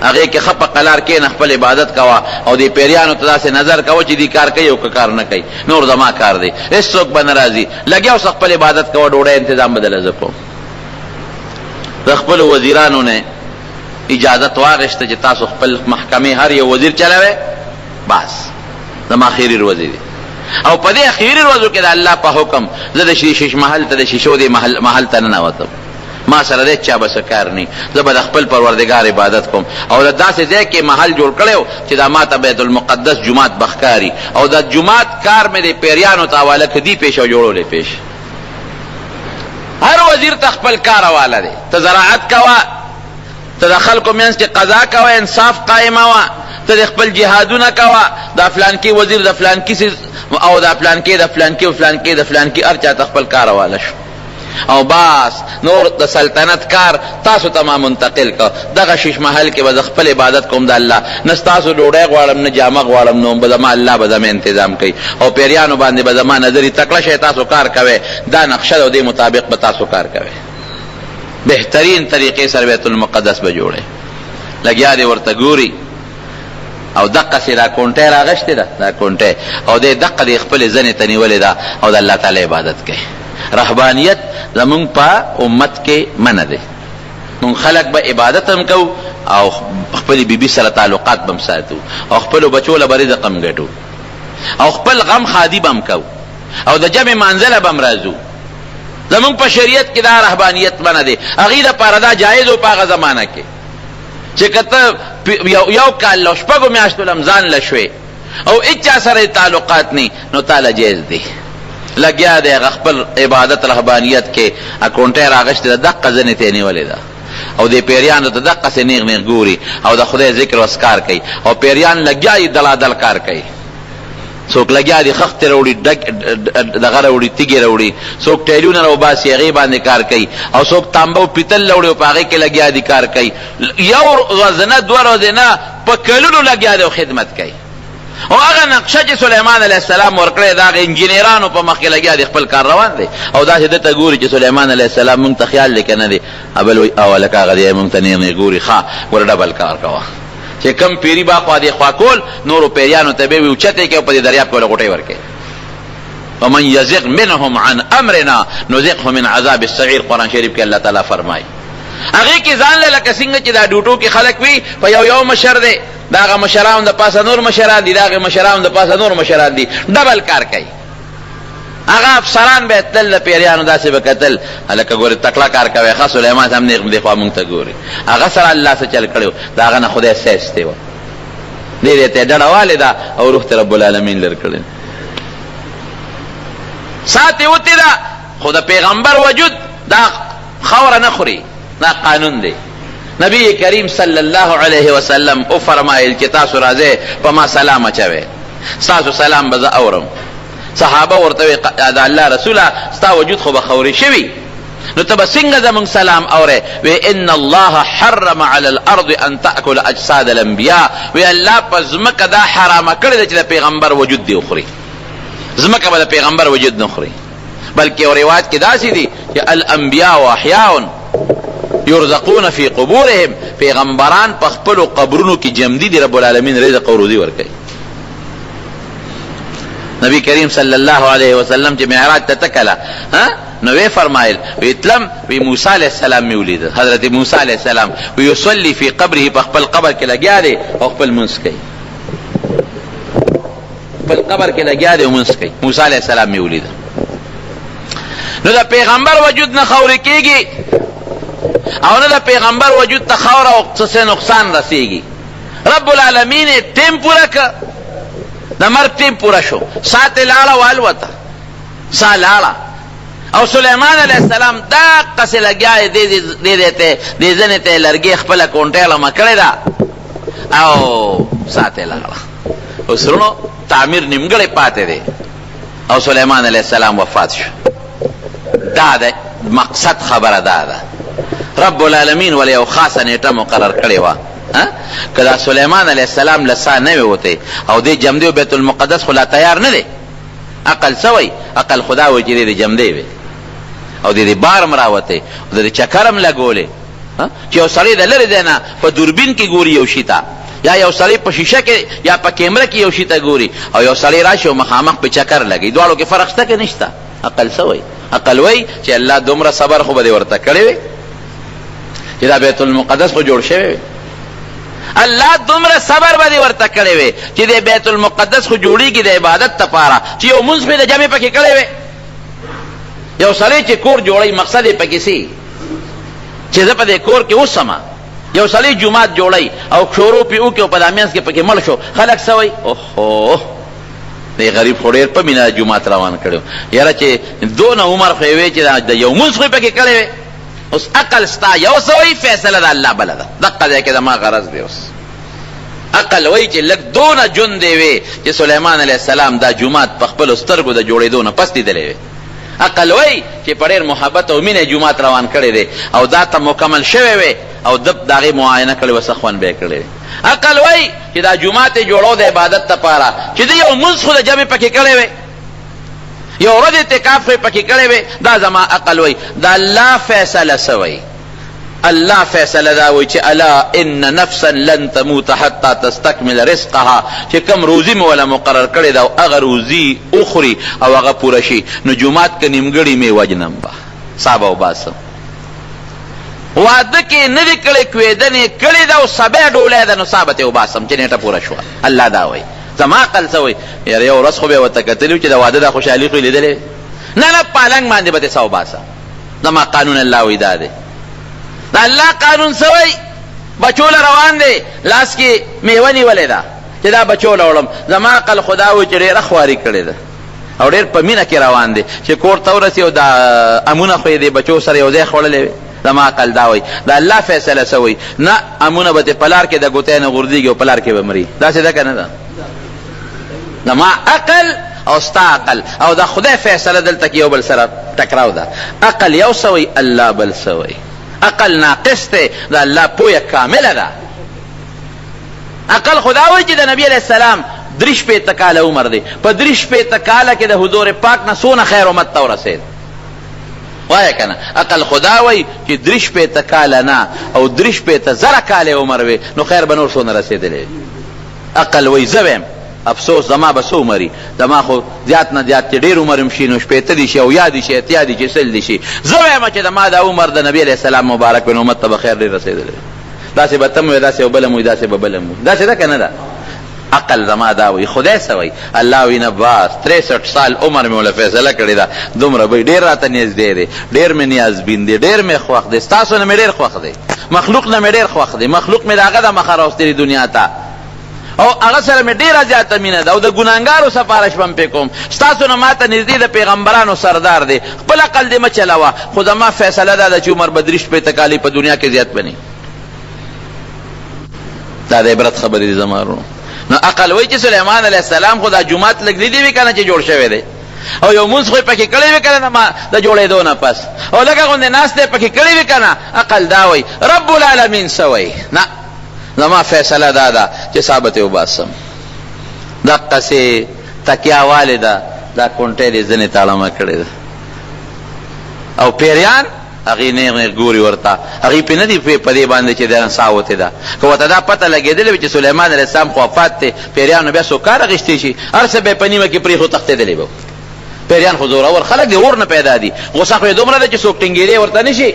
هغې کې ښه په قلار کښېنه، خپل عبادت کوه، او دې پیریانو ته داسې نظر کوه چې دې کار کوي او که کار نه کوي، نور زما کار دی، هېڅوک به نه راځي، لګیا اوسه خپل عبادت کوه، ډوډۍ انتظام به دله زه کوم. د خپلو وزیرانو نه اجازت واغېسته چې تاسو خپل محکمې هر یو وزیر چلوئ، بس زما خیریر وزیر دی، او په دې اخیری ورځو کې د الله په حکم زه د شیش محل ته د شیشو دې محل ته ننوتم، ما سره دې چا بس کار نه، زه به د خپل پروردګار عبادت کوم. او د داسې ځای کې محل جوړ کړو چې دا ما ته بیت المقدس جمعات بخکاری، او د جمعات کار مې د پیریانو ته حواله کړي پیش او جوړولې پیش. هر وزیر ته خپل کار حواله دی، ته زراعت کوه، ته د خلکو منځ کې قضا کوه، انصاف قائموه، ته د خپل جهادونه کوه، دا فلانکی وزیر د فلانکی او دا فلانکی د فلانکی او فلانکی د فلانکی هر چا ته خپل کار حواله شو. او باس نور د سلطنت کار تاسو ته ما منتقل کو. دغه شیش محل کې به خپل عبادت کوم د الله، نه ستاسو ډوډۍ غواړم نه جامه غواړم، نو به زما الله به زما تنظیم کوي. او پیریانو باندې به زما نظري تکړه شي، تاسو کار کوئ، دا نقشه او دې مطابق به تاسو کار کوئ. بهترین طریقې سره بیت المقدس به جوړئ. لګیا دې ورته ګوري او دقه سي دا کونټه راغشتې ده، دا کونټه او دې دقه دې خپل ځنې ته نیولې ده او د الله تعالی عبادت کوي. رهبانیت زمونږ په امت کې منع دی. مونږ خلق به عبادت هم کوو او خپل بیبي سره تعلقات به هم ساتو او خپلو بچو له به رزق هم ګټو او خپل غم خادي به هم کوو او د جمع منزله به هم راځو. زمونږ په شریعت کې دا رهبانیت منع دی. هغې دپاره دا جایز و په هغه زمانه کې چې که ته یو کال له شپږو میاشتو لمځان له شوې او هېچا سره تعلقات نه، نو تاله جایز دی. لګیا دی هغه خپل عبادت رهبانیت کې اکونټه راغشتې ده، دقه ځنې ته یې نیولې ده او دې پیریانو ته دقسې نیغ نیغ ګوري او د خدای ذکر وسکار کوي. او پیریان لګیا یې دلادل کار کوي. څوک لګیا دي خښتې راوړي، دغه راوړي، تیږې راوړي، څوک ټیلونه راوباسي هغې باندې کار کوي، او څوک تانبه او پیتل راوړي او په هغې کې لګیا دي کار کوي. یو ورځ نه دوه ورځې نه په کلونو لګیا دی او خدمت کوي. او هغه نقشه چې سلیمان علیه السلام ورکړې ده هغه انجینرانو په مخ کې لګیا دي، خپل کار روان دی. او داسې ده ته ګوري چې سلیمان علیه السلام مونږ ته خیال دی که نه دی، بل وایي او لکه هغه دی مونږ ته نیغ نیغ ګوري، ښه ګوره ډبل کار کوه. چې کم پیری با خوا دې خوا کول، نورو پیریانو ته به یې اوچتې کې او په دې دریاب کې له غوټۍ ورکوي. ومن یزغ منهم عن امرنا نذقه من عذاب السعیر، قرآن شریف کې الله تعالی فرمایي. هغې کې ځان له لکه څنګه چې دا ډوټو کې خلک وي په یو مشر دی، د هغه مشران د پاسه نور مشران دي، د هغې مشران د پاسه نور مشران دي، ډبل کار کوي. هغه افسران به تلل د پیریانو داسې به کتل، هلکه ګورې تکړه کار کوي، ښه سلیمان هم نیغ دې خوا مونږ ته ګوري. هغه سره الله څه چل کړی و، د هغه نه خدای سیستې وه، دې ته یې ډډه والې ده او روح ته رب العالمین لر کړی. ساتې وتې ده خو د پیغمبر وجود دا خوره نه خوري، دا قانون دی. نبی کریم صلی الله علیه وسلم او فرمایل چې تاسو راځئ په ما سلام اچوئ، ستاسو سلام به زه اورم. صحابه ورته وی د الله رسوله ستا وجود خو به خوري شوي، نو ته به څنګه زمونږ سلام اورې؟ وی ان الله حرم علی الارض ان تاکل اجساد الانبیاء، وی الله په ځمکه دا حرامه کړې ده چې د پیغمبر وجود دی وخوري. ځمکه به د پیغمبر وجود نه خوري، بلکې یو روایت کې داسې دي چې الانبیاء احیاء یرزقون فی قبورهم، پیغمبران په خپلو قبرونو کې جمدي دي، رب العالمین رزق او روزي ورکوي. نبی کریم صلی الله علیه وسلم چې معراج ته تکله نو وی فرمایل وی تلم وی موسی علیه السلام می ولید، حضرت موسی علیه السلام وی یصلی فی قبره، په خپل قبر کې لګیا دی او خپل منځ کوي، خپل قبر کې لګیا دی او منځ کوي. موسی علیه السلام می ولید. نو د پیغمبر وجود نه خوري کېږي او نه د پیغمبر وجود ته خور او څه نقصان رسیږي. رب العالمین ټیم پوره که د مرګ ټیم پوره شو، ساعت یې لاړه والوته، سا لاړه. او سلیمان علیه السلام دقسې لګیا دی، دې ځنې ته یې لرګې خپله کونټۍ لمه کړې ده او ساعت یې لاړه. اوس رونو تعمیر نیمګړی پاتې دی او سلیمان علیه السلام وفات شو. دا د مقصد خبره دا ده، رب العالمین ولې یو خاصه نیټه مقرر کړې وه. که دا سلیمان علیه السلام له سا نه وې وتی او دې جمدی و بیت المقدس خو لا تیار نه دی، عقل سوی عقل خدا وی چې دې جمدی وي او دې بارم راوتی او دې چکرم لګولې، چې یو سړی د لرې دی نه په دوربین کې ګوري یو شي ته، یا یو سړی په شیشه کې یا په کیمره کې یو شي ته ګوري، او یو سړی راشي او مخامخ په چکر لګي، دواړو کې فرق شته که نشته؟ عقل سوی عقل وی چې الله دومره صبر خو به دې ورته کړی وي چې دا بیت المقدس خو جوړ شوی وي. الله دومره صبر به دې ورته کړی وی چې د بیت المقدس خو جوړیږي د عبادت لپاره چې یو مونځ به د جمع پکې کړی وی. یو سړی چې کور جوړی مقصد یې پکې سي چې زه په دې کور کې اوسم. یو سړی جومات جوړی او شروع پې وکړي او په دامینس کې پکې مړ شو، خلک څه وایي؟ اوهو دی غریب خو ډېر په مینه جومات روان کړی یاره چې دونه عمر خو یې وی چې د یو مونځ خو یې پکې کړی وی. اوس عقل ستا یو څه وایي، فیصله د الله بله ده. دقه ځای کې زما غرض دی. اوس عقل وایي چې لږ دونه جون دی وی چې سلیمان علیه السلام دا جومات په خپلو سترګو د جوړېدو نه پس لیدلی وی. عقل وایي چې په ډېر محبت او مینه جومات روان کړی دی او دا ته مکمل شوی وی او د هغې معاینه کړې وه، څه خوند به یې کړی وی. عقل وایي چې دا جومات یې جوړو د عبادت لپاره چې د یو مونځ خو د جمع پکې کړی وی، یو ورځ اعتکاف خو یې پکې کړی وی. دا زما عقل وایي. د الله فیصله څه وایي؟ الله فیصله دا وایي چې الا ان نفسا لن تموت حتی تستکمل رزقها، چې کم روزي مې وله مقرر کړې ده او هغه روزي اخوري او هغه پوره شي، نو جومات که نیمګړي مې وجنم به صابه وباسم. واده کې نه دي کړی کوېدنې کړې ده او سبی ډولۍ ده، نو صابه تې وباسم چې نیټه پوره شوه. الله دا وایي. زما عقل څه وایي؟ یاره یو ورځ خو به یې ورته کتلي چې د واده دا خوشحالي خو یې لیدلې نه نه پالنګ باندې به دې څه وباسم. زما قانون الله وایي دا دی. د الله قانون څه وایي؟ بچو له روان دی، لاس کې میوه نیولې ده چې دا بچو له وړم. زما عقل خو دا وایي چې ډېره خواري کړې ده او ډېر په مینه کې روان دی چې کور ته ورسي او دا امونه خو یې د بچو سره یو ځای خوړلی وي. زما عقل دا وایي. د الله فیصله څه وایي؟ نه امونه به دې په لار کې د ګوتۍ نه غورځېږي او په لار کې به مري. داسې ده که نه ده؟ زما عقل او ستا عقل او د خدای فیصله دلته کې یو بل سره ټکراو ده. عقل یو څه وایي، الله بل څه وایي. عقل ناقص دی، د الله پویه کامله ده. عقل خدا وایي چې د نبی علیه السلام 63 کاله عمر دی، په 63 کاله کې د حضور پاک نه څونه خیر امت ته ورسېد. وایه که نه؟ عقل خدا وایي چې 63 کاله نه او 63,000 کاله عمر وي، نو خیر به نور څونه رسېدلی. عقل وایي زه ویم افسوس زما به څه عمري، زما خو زیات نه زیات چې ډېر عمر هم شي نو 80 دي شي او یا دي شي اتیا دي چې 100 دي شي. زه وایم چې زما دا عمر د نبي علیه السلام مبارک وي، نو امت ته به خیر ډېر رسېدلی. داسې به تم وي، داسې به بله م وي، داسې به بله م وي. داسې ده که نه ده؟ عقل زما دا وایي. خدای څه وایي؟ الله وایي نه بس 63 سال عمر مې وله فیصله کړې ده، دومره به ډېر راته نږدې دی، ډېر مې نیازبین دی، ډېر مې خوښ دی، ستاسو نه مې ډېر خوښ دی، مخلوق نه مې ډېر خوښ دی، مخلوق مې د هغه د مخه راوستلي دنیا ته او هغه سره مې ډېره زیاته مینه ده او د ګناهګارو سفارش به م پې کوم. ستاسو نه ما ته نږدې د پیغمبرانو سردار دی. خپل عقل دې مه چلوه، خو زما فیصله دا ده چې عمر به 63 کالې په دنیا کې زیات بني. دا د عبرت خبرې دي زما ورونو. نو عقل وایي چې سلیمان علیه السلام خو دا جومات لږ لیدی وي که نه چې جوړ شوی دی او یو مونځ خو یې پکې کړی وي که نه د جوړېدو نه پس او لږه غوندې ناست دی پکې کړی وي که نه. عقل دا وایي. رب العالمین څه وایي؟ نه زما فیصله دا ده چې ثابت یې وباسم. دقسې تکیه والې ده، دا کونټۍ دې ځنې تاړمه کړې ده او پیریان هغې نیغ نیغ ګوري ورته، هغې پې نه دي په دې باندې چې د ساه وتې ده. که ورته دا پته لګېدلې وي چې سلیمان علیه السلام خو وفات دی، پیریانو بیا څوک کار اخیستی شي، هر څه به یې په نیمه کې پرېښو تښتېدلی به. پیریان خو زورور خلک دي، اور نه پیدا دي. غوسه خو یې دومره ده چې څوک ټینګېدی ورته نه شي.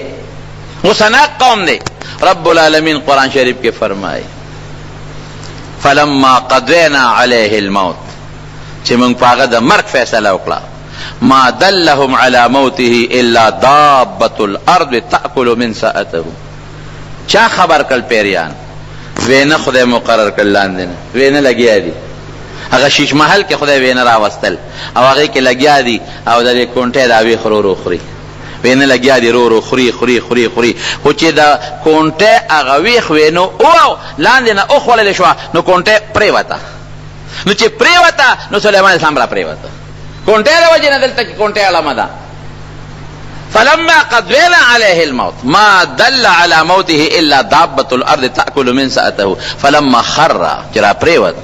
غوسناک قوم دی. رب العالمین قرآن شریف کې فرمایي فلما قضینا علیه الموت، چې موږ په هغه د مرګ فیصله وکړه، ما دلهم على موته الا دابة الارض تأكل من سأته. چا خبر کړ پیریان؟ وینه خدای مقرر کړ لاندې نه، وینه لګیا دي. هغه شیش محل کې خدای وینه راوستل او هغې کې لګیا دي او د دې کونټۍ د هغې خرو رو خوري. وینه لګیا دي رو رو خوري خوري خوري خوري، خو چې د کونټۍ هغه ویښ وینو او لاندې نه وخوړلې شوه نو کونټۍ پرېوته. نو چې پرېوته نو سلیمان اسلام را پرېوته. کونټۍ د وجې نه دلته کې کونټۍ علامه ده. فلما قضينا عليه الموت ما دل على موته الا دابة الارض تأكل من سأته فلما خر جرا پرېوت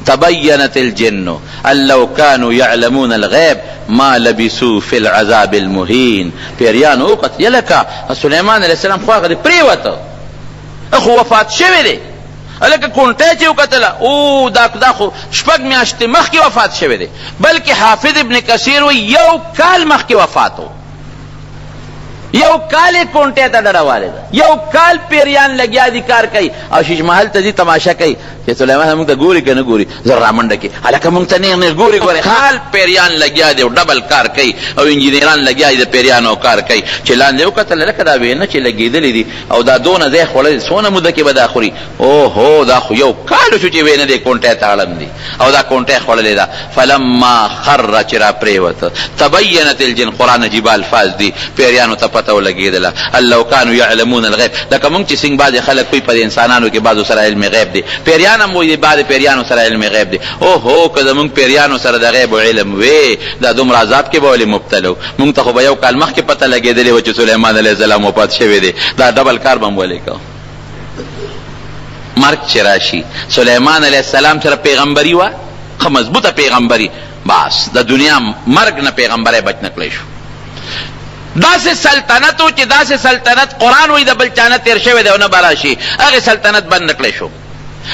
تبينت الجن ان لو كانوا يعلمون الغيب ما لبثوا في العذاب المهين. پیریان وکت یلکه سلیمان علیه السلام خو هغه پرېوته خو وفات شوی دی. لکه کونټۍ چې وکتله او دا خو 6 میاشتې مخکې وفات شوی دی، بلکې حافظ ابن کثیر وایي 1 کال مخکې وفات و. یو کال کونټه ته ډډواله ده، یو کال پیریان لګیا دي کار کوي او شیش محل ته دي تماشا کوي چې سلیمان موږ ته ګوري کنه ګوري، زر رامنډه کې هلکه موږ ته نه ګوري ګوري، حال پیریان لګیا دي او ډبل کار کوي او انجینران لګیا دي پیریانو کار کوي چې لاندې وکتل لکه دا وینه چې لګېدلې دي او دا دونه ځای خوړل سونه موده کې به دا خوري. او هو دا خو یو کال شو چې وینه دې کونټه ته اړم دي او دا کونټه خوړلې ده. فلما خر چې را پرېوته تبینت الجن، قرآن عجیب الفاظ دي، پیریانو ته پته ولګېدله لو کانوا یعلمون الغیب، لکه موږ چې څنګه بعضې خلک کوي په انسانانو کې بعضو سره علم غیب دی، پیریان هم وایي بعضې پیریانو سره علم غیب دی. او هو که زموږ پیریانو سره د غیب علم وی دا دومره عذاب کې به ولې مبتلا و، موږ ته خو به یو کال مخکې پته لګېدلې وه چې سلیمان علیه السلام وفات شوی دی، دا ډبل کار به هم ولې کو. مرګ چې راشي سلیمان علیه السلام سره پیغمبري وه، ښه مضبوطه پیغمبري، بس د دنیا مرګ نه پیغمبری بچ نه کړی شو. داسې سلطنت و چې داسې سلطنت قرآن وایي د بل چانه تیر شوی دی او نه به راشي، هغې سلطنت بند نه کړی شو.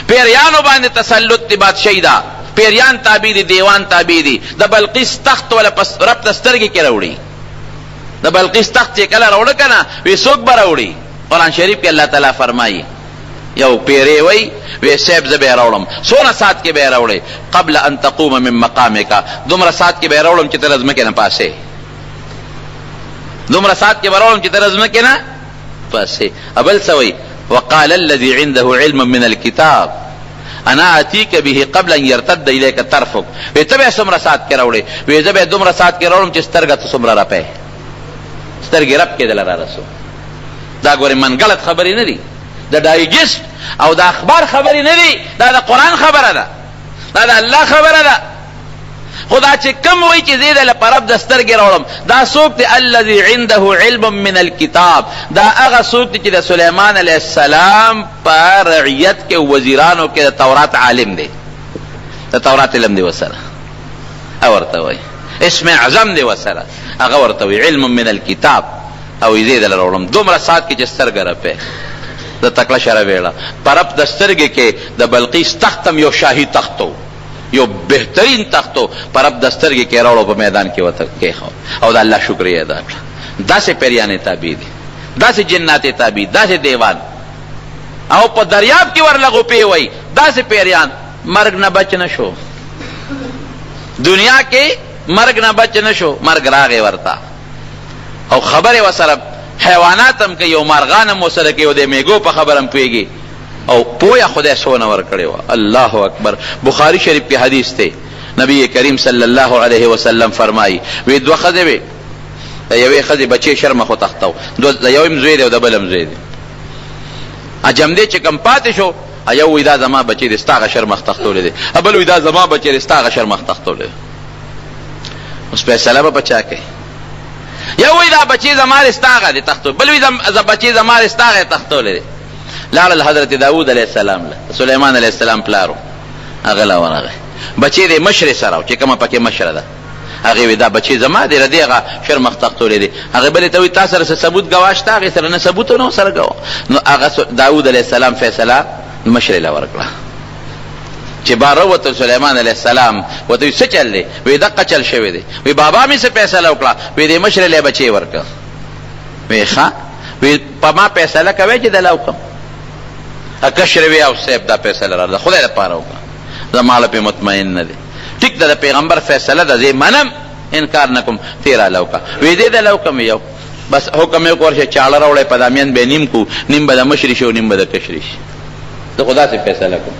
پیریانو باندې تسلط دی بادشاهي ده، پیریان تابع دي، دیوان تابع دي. د بلقیس تخت ولا رب ته سترګې کې راوړي، د بلقیس تخت چې کله راوړه که نه وی څوک به راوړي. قرآن شریف کې الله تعالی فرمایي یو پیری وی وی صاحب زه به یې راوړم، څونه ساعت کې به یې راوړې؟ قبل ان تقوم من مقامک، دومره ساعت کې به یې راوړم چې ته له ځمکې نه پاسې، دومره ساعت کې به راوړم چې ته له ځمکې نه پاسې. ابل څه وی؟ وقال الذي عنده علم من الكتاب انا اتيك به قبل ان يرتد اليك طرفك، وی ته به څومره ساعت کې راوړې؟ وی زه به دومره ساعت کې راوړم چې سترګه ته څومره رپې، سترګې رپ کېدله را رسو. دا ګورې من غلط خبرې نه دي، د ډایجسټ او د اخبار خبرې نه دي، دا د قرآن خبره ده، دا د الله خبره ده. خدا چې کم وایي چې زه دله په رب د سترګې راوړم، دا څوک دی؟ الذي عنده علم من الکتاب، دا هغه څوک دی چې د سلیمان علیه السلام په رعیت کې وزیرانو کې د تورات عالم دی، د تورات علم دی ورسره، او ورته وایي اسم اعظم دی ورسره، هغه ورته وایي علم من الکتاب. او زه دله راوړم دومره ساعت کې چې سترګه رپې د تکړه شره ویړه. په رب د سترګې کې د بلقیس تختم یو شاهي تختو، یو بهترین تختو، پر رب د سترګې کې راوړو په میدان کې ورته کېښود او د الله شکر یې ادا کړه. داسې پیریانې تابع دي، داسې جناتې تابع، داسې دیوان، او په دریاب کې ورلغوپې وایي داسې پیریان. مرګ نه بچ نه شو، دنیا کې مرګ نه بچ نه شو، مرګ راغې ورته او خبرې ورسره حیوانات هم کوي او مارغان هم ورسره کوي او د میږو په خبر هم پوهېږي او پویا خدای سونه ورکړې وه. الله اکبر. بخاری شریف کې حدیث دی، نبی کریم صلی الله علیه وسلم فرمایي وی دوه ښځې وې، د یوې ښځې بچې شرمه خو تخته و، د یو هم زوی دی او د بل هم زوی دی. عجم دی چې کم پاتې شو، یو وی دا زما بچې دی ستا هغه شرمخ تختولی دی، بل وی دا زما بچې دی ستا هغه شرمخ تختولی دی. اوس فیصله به په چا کوي؟ یو وی دا بچې زما دی ستا هغه دی تختولی، بل وی بچې زما دی ستا هغه تختولی دی. لاړل حضرت داود علیه السلام له، سلیمان علیه السلام پلارو، هغه له ورغی، بچې د مشرې سره و چې کومه پکې مشره ده، هغې وی دا بچې زما دی، د دې هغه شرمخ تختولی دی. هغې بلې ته وی تا سره څه ثبوت ګواه شته؟ هغې سره نه ثبوت و نه سره ګواه. نو هغه داود علیه السلام فیصله مشرې له ورکړه چې بار راووتل سلیمان علیه السلام ورته وی څه چل دی؟ وی دقه چل شوی دی. وی بابا مې څه فیصله وکړه؟ وی دې مشرې له بچې ورکړه. وی ښه، وی په ما فیصله کوی چې دله وکړم؟ کشر وی او صاحب دا فیصله را ده خدای لپاره وکړه، زما پې مطمئن نه دی. ټیک ده، د پیغمبر فیصله ده، زه منم، انکار نه کوم، تیره له وکړه. وی دې دله وکړم یو، بس حکم یې وکړ چې چاړه راوړی په دامیان به نیم کو، نیم به د مشري شي او نیم به د کشري شي. زه خو داسې فیصله کوم،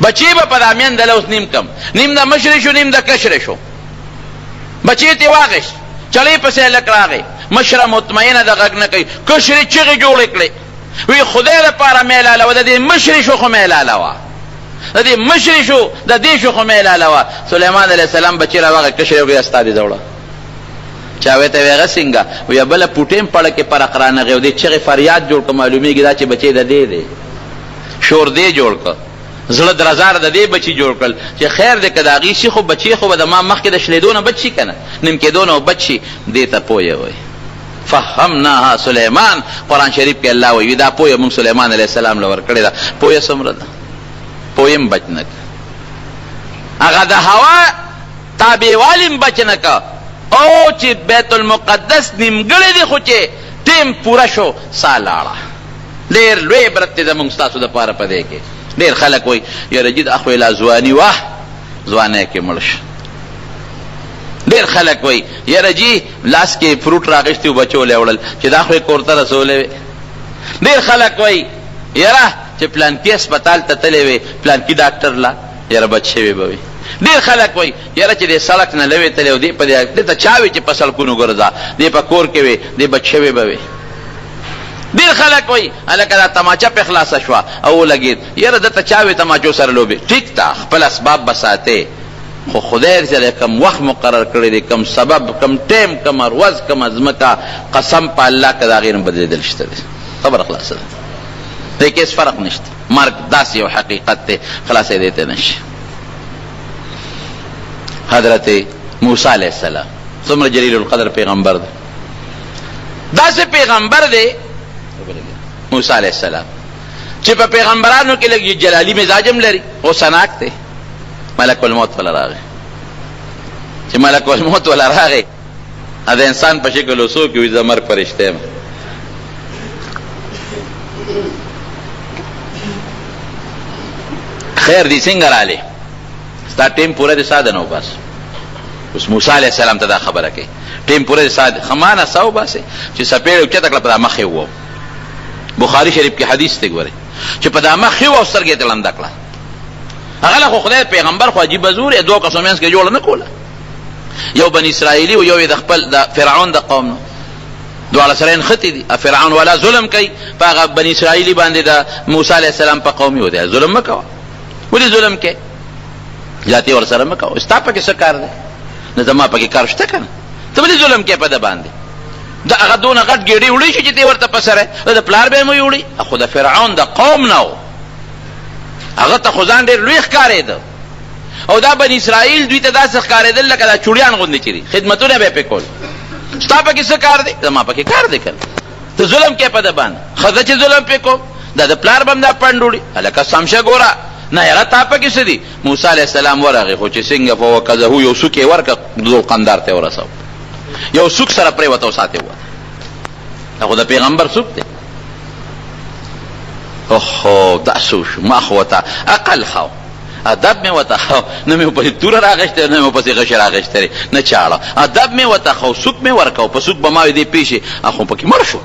بچې به په دامیان دله اوس نیم کم، نیم د مشري شو نیم د کشري شو. بچې تې واغېست، چړې پسې هلک راغی، مشره مطمئنه ده غږ نه کوي، کشري چغې جوړې کړې. وی خدای لپاره میلاله و، د دې مشري شو خو میلاله وه، د دې مشري شو د دې شو خو میلاله وه. سلیمان علیه السلام بچې راواغی، کشرې وکړې ستا دې زوړه. چا وی ته وی هغه څنګه؟ وی بله پوټې م پړه کې فرق رانغی او دې چغې فریاد جوړ کړه، معلومېږي دا چې بچې د دې دی، شور دې جوړ کړه، زړه درزار د دې بچي جوړ کړل چې خیر دې که د هغې شي خو بچې خو به د ما مخکې د شلېدو نه بچ شي که نه، نیم کېدو نه بچ شي. دې ته پویه وایي فهمناها سلیمان. قرآن شریف کې الله وایي دا پویه مونږ سلیمان علیه السلام له ورکړې ده. پویه څومره ده؟ پویه م بچ نه که، هغه د هوا تابعوالي م بچ نه که، او چې بیت المقدس نیمګړی دی خو چې ټیم پوره شو سا لاړه. ډېر لوی عبرت دی زموږ ستاسو دپاره په دې کې. ډېر خلک وایي یاره جي دا خو یې لا ځواني وه ځوانی کې مړ شه. ډېر خلک وایي یاره جي لاس کې فروټ راغېستي و بچو له وړل چې دا خو یې کور ته رسولی وې. ډېر خلک وایي یاره چې پلانکي هسپتال ته تللی وې پلانکي ډاکټر لا یاره بچ شوی به وي. ډېر خلک وایي یاره چې دې سړک نه لوې تللی و دې ته چا وي چې په سړکونو ګرځه دې په کور کې وې دې بچ شوی به وي. ډېر خلک وایي هلکه دا تماچه پې خلاصه شوه او ولګېد یاره دته چا وې تماچو سره لوبې. ټیک ده خپل اسباب به ساتې خو خدای سره کم وخت مقرر کړی دی کم سبب کم ټیم کم ورځ کم ځمکه قسم په الله که د هغې نه بدلېدل شته دی. خبره خلاصه ده. دې کې هېڅ فرق نشته. مرګ داسې یو حقیقت دی خلاصېدی ته نه شي. حضرت موسی علیہ السلام څومره جلیل القدر پیغمبر دی. داسې پیغمبر دی موسی علیہ السلام چې په پیغمبرانو کې لږ جلالي مزاج هم لري. غوسناک دی. ملک الموت ولا راغی. چې ملک الموت ولا راغی د انسان په شکل اوسو کې وي زه مرګ فرشته یم. خیر دی څنګه رالی ستا ټیم پوره دی ساده نه وباس. اوس موسی علیه السلام ته دا خبره کوي ټیم پوره دی ساده خمانه سا وباسې چې څپېړه اوچته کړه په دا مخ یې ووو. بخاري شریف کې حدیث دی ګورئ چې په دا مخ یې ووو سترګې یې تړنده کړه. هغه له خو خدای پیغمبر خو عجیبه زور یې دوه کسو منځ کې جوړه نه کوله. یو بني اسرائیلي او یو یې د خپل د فرعون د قوم نه دواړه سره نښتې دي. فرعون والا ظلم کوي په هغه بني اسرائیلي باندې د موسی علیه السلام په قوم یې ودی ظلم مه کوه. ولې ظلم کوې جاتې ورسره مه کوه. ستا پکې څه کار دی نه زما پکې کار شته که نه. ته ولې ظلم کوې په ده باندې. د هغه دونه غټ ګېډې وړی شي چې تی ورته په سره د پلار به یې مه وړي. خو د فرعون د قوم نه و هغه ته خو ځان ډېر لوی ښکارېده او دا بني اسرائیل دوی ته داسې ښکارېدل لکه دا چوړیان غوندې چې دي خدمتونه به یې پې کول. ستا پکې څه کار دی زما پکې کار دی که نه. ته ظلم کوې په ده باندې ښځه چې ظلم پې کوم دا د پلار به هم دا پنډ وړي. هلکه سمشه ګوره نه یاره تا پکې څه دي. موسی علیه السلام ورغی خو چې څنګه فوکزهو یو سوک یې ورکړه ذوالقندار ته یې ورسو. یو سوک سره پرېوته او ساتې ووته. دا خو د پیغمبر سوک دی. اوهو دا څه وشو ما خو ورته عقل ښه ادب مې ورته ښه نه مې ورپسې توره راغېشتې نه مې ورپسې غشې راغېشتې نه چاړه ادب مې ورته ښه سوک مې ورکړه په سوک به ما وې دې پېښې خو پکې مړ شو.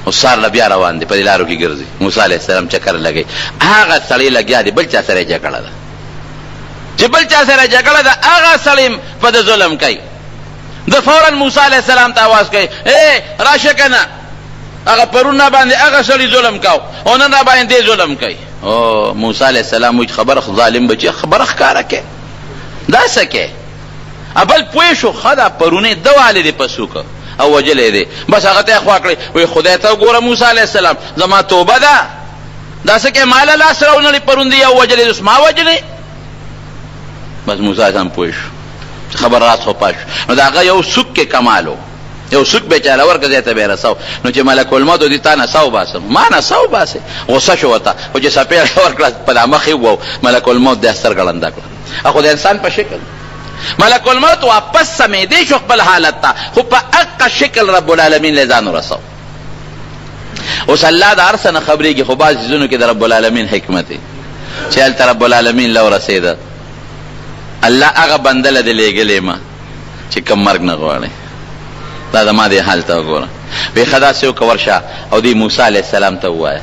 او سار له بیا روان دی په دې لارو کې ګرځي. موسی علیه السلام چکر لګوي هغه سړی لګیا دی بل چا سره یې جګړه ده چې بل چا سره جګړه ده هغه سړی په ده ظلم کوي. د فورا موسی علیه السلام ته آواز کوي ای راشه که نه هغه پرون را باندې هغه سړي ظلم کو او نن را باندې دی ظلم کوي. او موسی علیه السلام وایي خبره ظالم بچی خبره ښکاره کوې دا څه کوې. بل پوه شو ښه دا پرونې ده والې دی په سوکه او وجلی دی بس هغه ته یې خوا کړی وایي خدای ته وګوره موسی علیه السلام زما توبه ده دا څه کوې ما له لاس راونړې پرون دی یو وجلی اوس ما وجلی. بس موسی علیه السلام پوه شو خبر راز خو پاش نو د هغه یو سوک کې کمال و. یو سوک بیچاره ورکه ځای ته به یې رسو نو چې ملک الموت ودي تا نڅا وباسم ما نڅا وباسې غصه شو ورته خو چې څپېړه ورکړه په دا مخ یې ووو ملک الموت د سترګه ړنده کړه. خو د انسان په شکل ملک الموت واپس سمېدی شو خپل حالت ته خو په هغه شکل رب العالمین له ځان ورسو. اوس الله د هر څه نه خبرېږي خو بعض څیزونو کې د رب العالمین حکمت دی چې هلته رب العالمین له ورسېده الله هغه بنده له دې لېږلی ما چې کم مرګ نه غواړي. دا د ما دې حال ته وګوره وایي ښه داسې وکړه ورشه او دې موسی علیه السلام ته ووایه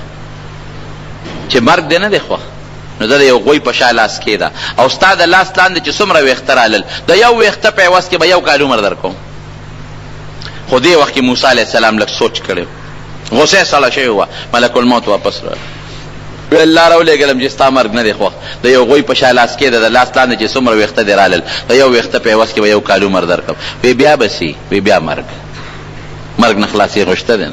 چې مرګ دې نه دی خوښ نو زه د یو غوی په شا لاس کېده او ستا د لاس لاندې چې څومره ویښته رالل د یو ویښته په عوض کې به یو کال عمر در کوم. خو دې وخت کې موسی علیه السلام لږ سوچ کړی غصه سړه شوې وه. ملک الموت واپس راغی ویل الله راولېږلم چې ستا مرګ نه دی خوښ د یو غوی په شا لاس کېده د لاس لاندې چې څومره ویښته دې رالل د یو ویښته په عوض کې به یو کال عمر در کوم. وی بیا به سي وی بیا مرګ نه خلاصې غوښته دی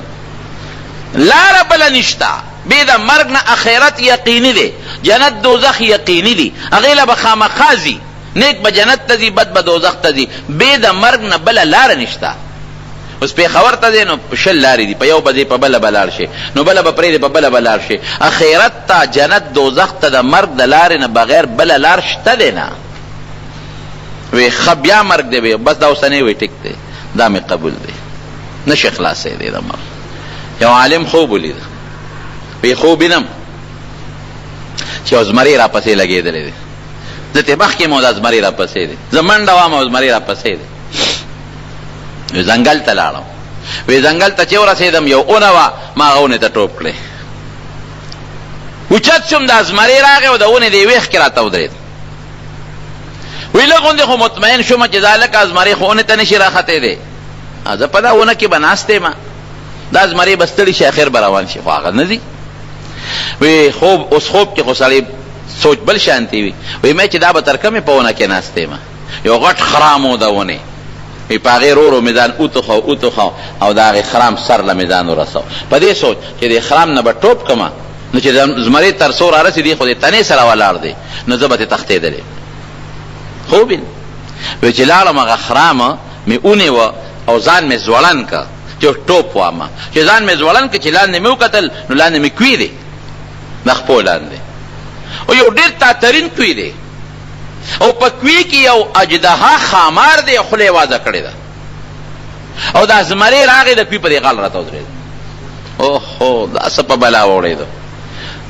لاره بله نشته بې د مرګ نه اخرت یقیني دی جنت دوزخ یقیني دي هغې له به خامخا ځي نیک به جنت ته ځي بد به دوزخ ته ځي بې د مرګ نه بله لاره نشته. اوس پېښور ته دی نو 6 لارې دي په یو به دی په بله به لاړ شي نو بله به پرېږدي په بله به لاړ شي. اخرت ته جنت دوزخ ته د مرګ د لارې نه بغیر بله لار شته دی نه. وی ښه بیا مرګ دی وی بس دا اوسنی وی ټیک دی دا مې قبول دی نشي خلاصېدی د مرګ یو عالم خوب ولید وی خوب وینم چې یو زمری را پسې لګېدلی دی زه ترې مخکې یم او دا زمری را پسې دی زه منډه وام او زمری را پسې دی وی ځنګل ته لاړم وی ځنګل ته چې ورسېدم یو اونه وه ما هغه اونې ته ټوپ کړې اوچت شوم دا زمری راغی او د اونې د یوې ښکې راته ودرېد وی لږ غوندې خو مطمئن شوم چې دا لکه زمری خو اونې ته نشي راختې دی زه په دا اونه کې به ناست یم دا زمری به ستړي شي اخر به روان شي خو هغه نه ځي وی خوب اوس خوب کې خو سړی سوچ بل شانتی وي وی مې چې دا به تر کومې په اونه کې ناست یم یو غټ خرام و د اونې وی په هغې رو مې ځان اوتوخو او د هغې خرام سر له مې ځان ورسو په دې سوچ چې د خرام نه به ټوپ کړمه نو چې زمری تر څو رارسېدي خو د تنې سره ولاړ دی نو زه به ترې تښتېدلی خوب وی چې لاړم هغه خرامه مې ونیوه او ځان مې ځوړن که چې ټوپ وامه چې ځان مې ځوړن که چې لاندې مې وکتل نو لاندې مې کوي دی د خپو لاندې او یو ډېر تاترین کوي دی او په کوي کې یو اجدها خامار دی خوله یې وازه کړې ده او دا زمری راغی د کوي په دې غال راته ودرېد اوهو دا څه په بلا واوړېدو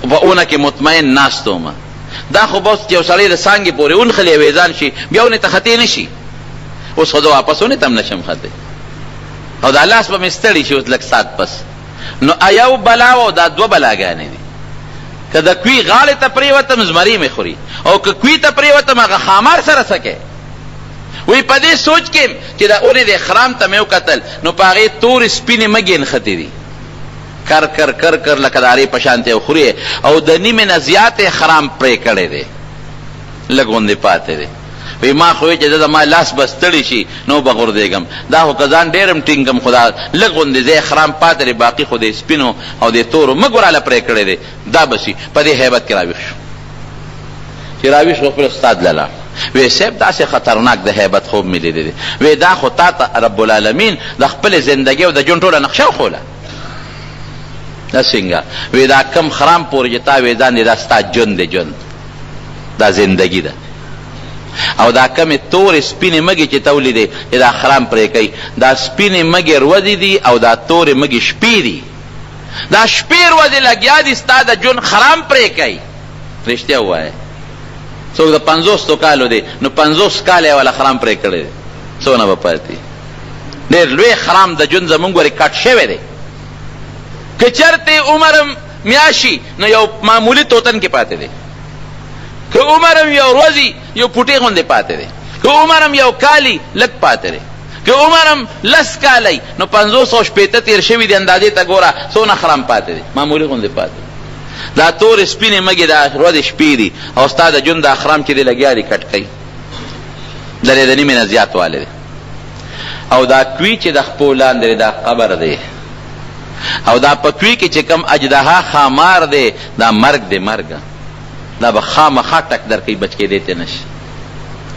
په اونه کې مطمئن ناست ومه دا خو بس یو سړی د څانګې پورې ونښلې وې ځان شي بیا اونې ته ختې نه شي اوس خو زه واپس اونې ته هم نشم ختې او دا لاس به مې ستړي شي اوس لږ ساعت پس نو یو بلا و دا دوه بلاګانې دي که د کوي غاړې ته پرېوتم زمری مې خوري او که کوي ته پرېوتم هغه خامار سره څه کوې وی په دې سوچ کې چې د اونې د خرام ته مې وکتل نو په هغې تورې سپینې مږې نښتې دي کر کر کر کر لکه د هرې په شانتې خوري او د نیمې نه زیاتې خرام پرې کړی دی لږ غوندې پاتې دی وی ما خو چې زه زما لاس به ستړي شي نو به غورځېږم دا خو که ځان ډېر هم ټینګم خو دا لږ غوندې ځای خرام پاتې دی باقي خو د سپینو او د تورو مږ وراله پرې کړی دی دا به شي په دې هیبت کې راویښ شو چې راویښ شو خپل استاد له لاړ وی صاحب داسې خطرناک د هیبت خوب مې لیدلی دی وی دا خو تا ته رب العالمین د خپلې زندګۍ او د ژوند ټوله نقشه وښوله دا څنګه وی دا کم خرام پورې چې تا وی ځان دی دا ستا ژوند دی ژوند دا زندګي ده او دا کمې تورې سپینې مږې چې ته ولیدې چې دا خرام پرې کوي دا سپینې مږې ورځې دي او دا تورې مږې شپې دي دا شپې ورځې لګیا دي ستا د ژوند خرام پرې کوي رښتیا ووایه څوک د 50 کالو دی نو 50 کاله یې والا خرام پرې کړی دی څونه به پاتې ډېر لوی خرام د ژوند زمونږ ورې کټ شوی دی که چېرته عمر میاشي نو یو معمولي توتن کې پاتې دی که عمرم یو ورځي یو پوټې غوندې پاتې دی که عمرم یو کالي لږ پاتې دی که عمرم 10 کالی نو 580 تېر شوي دي اندازې ته ګوره څونه خرام پاتې دی معمولي غوندې پاتې دی دا تورې سپینې مږې دا ورځې شپې دي او ستا د ژوند دا خرام چې دی لګیا دی کټ کوي د دې د نیمې نه زیات والی دی او دا کوي چې د خپو لاندې دا قبر دی او دا په کوي کې چې کم اجدها خامار دی دا مرګ دی مرګ دا به خامخا ټک در کوي بچ کېدی ته نشي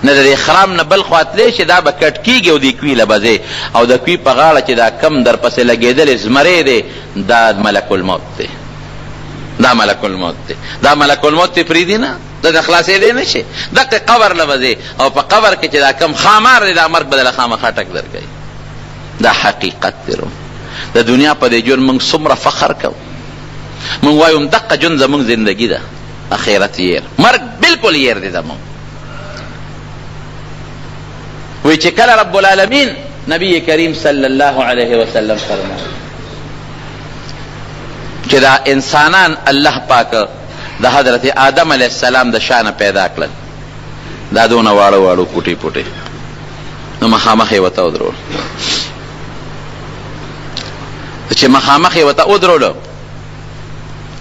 نه د دې خرام نه بل خوا تلی شي دا به کټ کېږي او د کوي له به ځې او د کوي په غاړه چې دا کم در پسې لګېدلی زمری دی دا ملک الموت دی دا ملک الموت دی دا ملک الموت تی پریدي نه دا د خلاصېدی نه شي دقې قبر له به ځې او په قبر کې چې دا کم خامار دی دا مرګ به دله خامخا ټک در کوي دا حقیقت دی د دنیا په دې ژوند موږ څومره فخر کوو موږ وایو دقه ژوند زموږ زندګي ده اخرت ير مرګ بالکل ير دي زمون وی چې کله رب العالمین نبی کریم صلی الله علیه وسلم فرمایي چې دا انسانان الله پاک د حضرت آدم علیه السلام د شانه پیدا کړل دا دونه واړه واړه پوټي پوټي نو مخامخ یې ورته ودرول چې مخامخ یې ورته ودرولو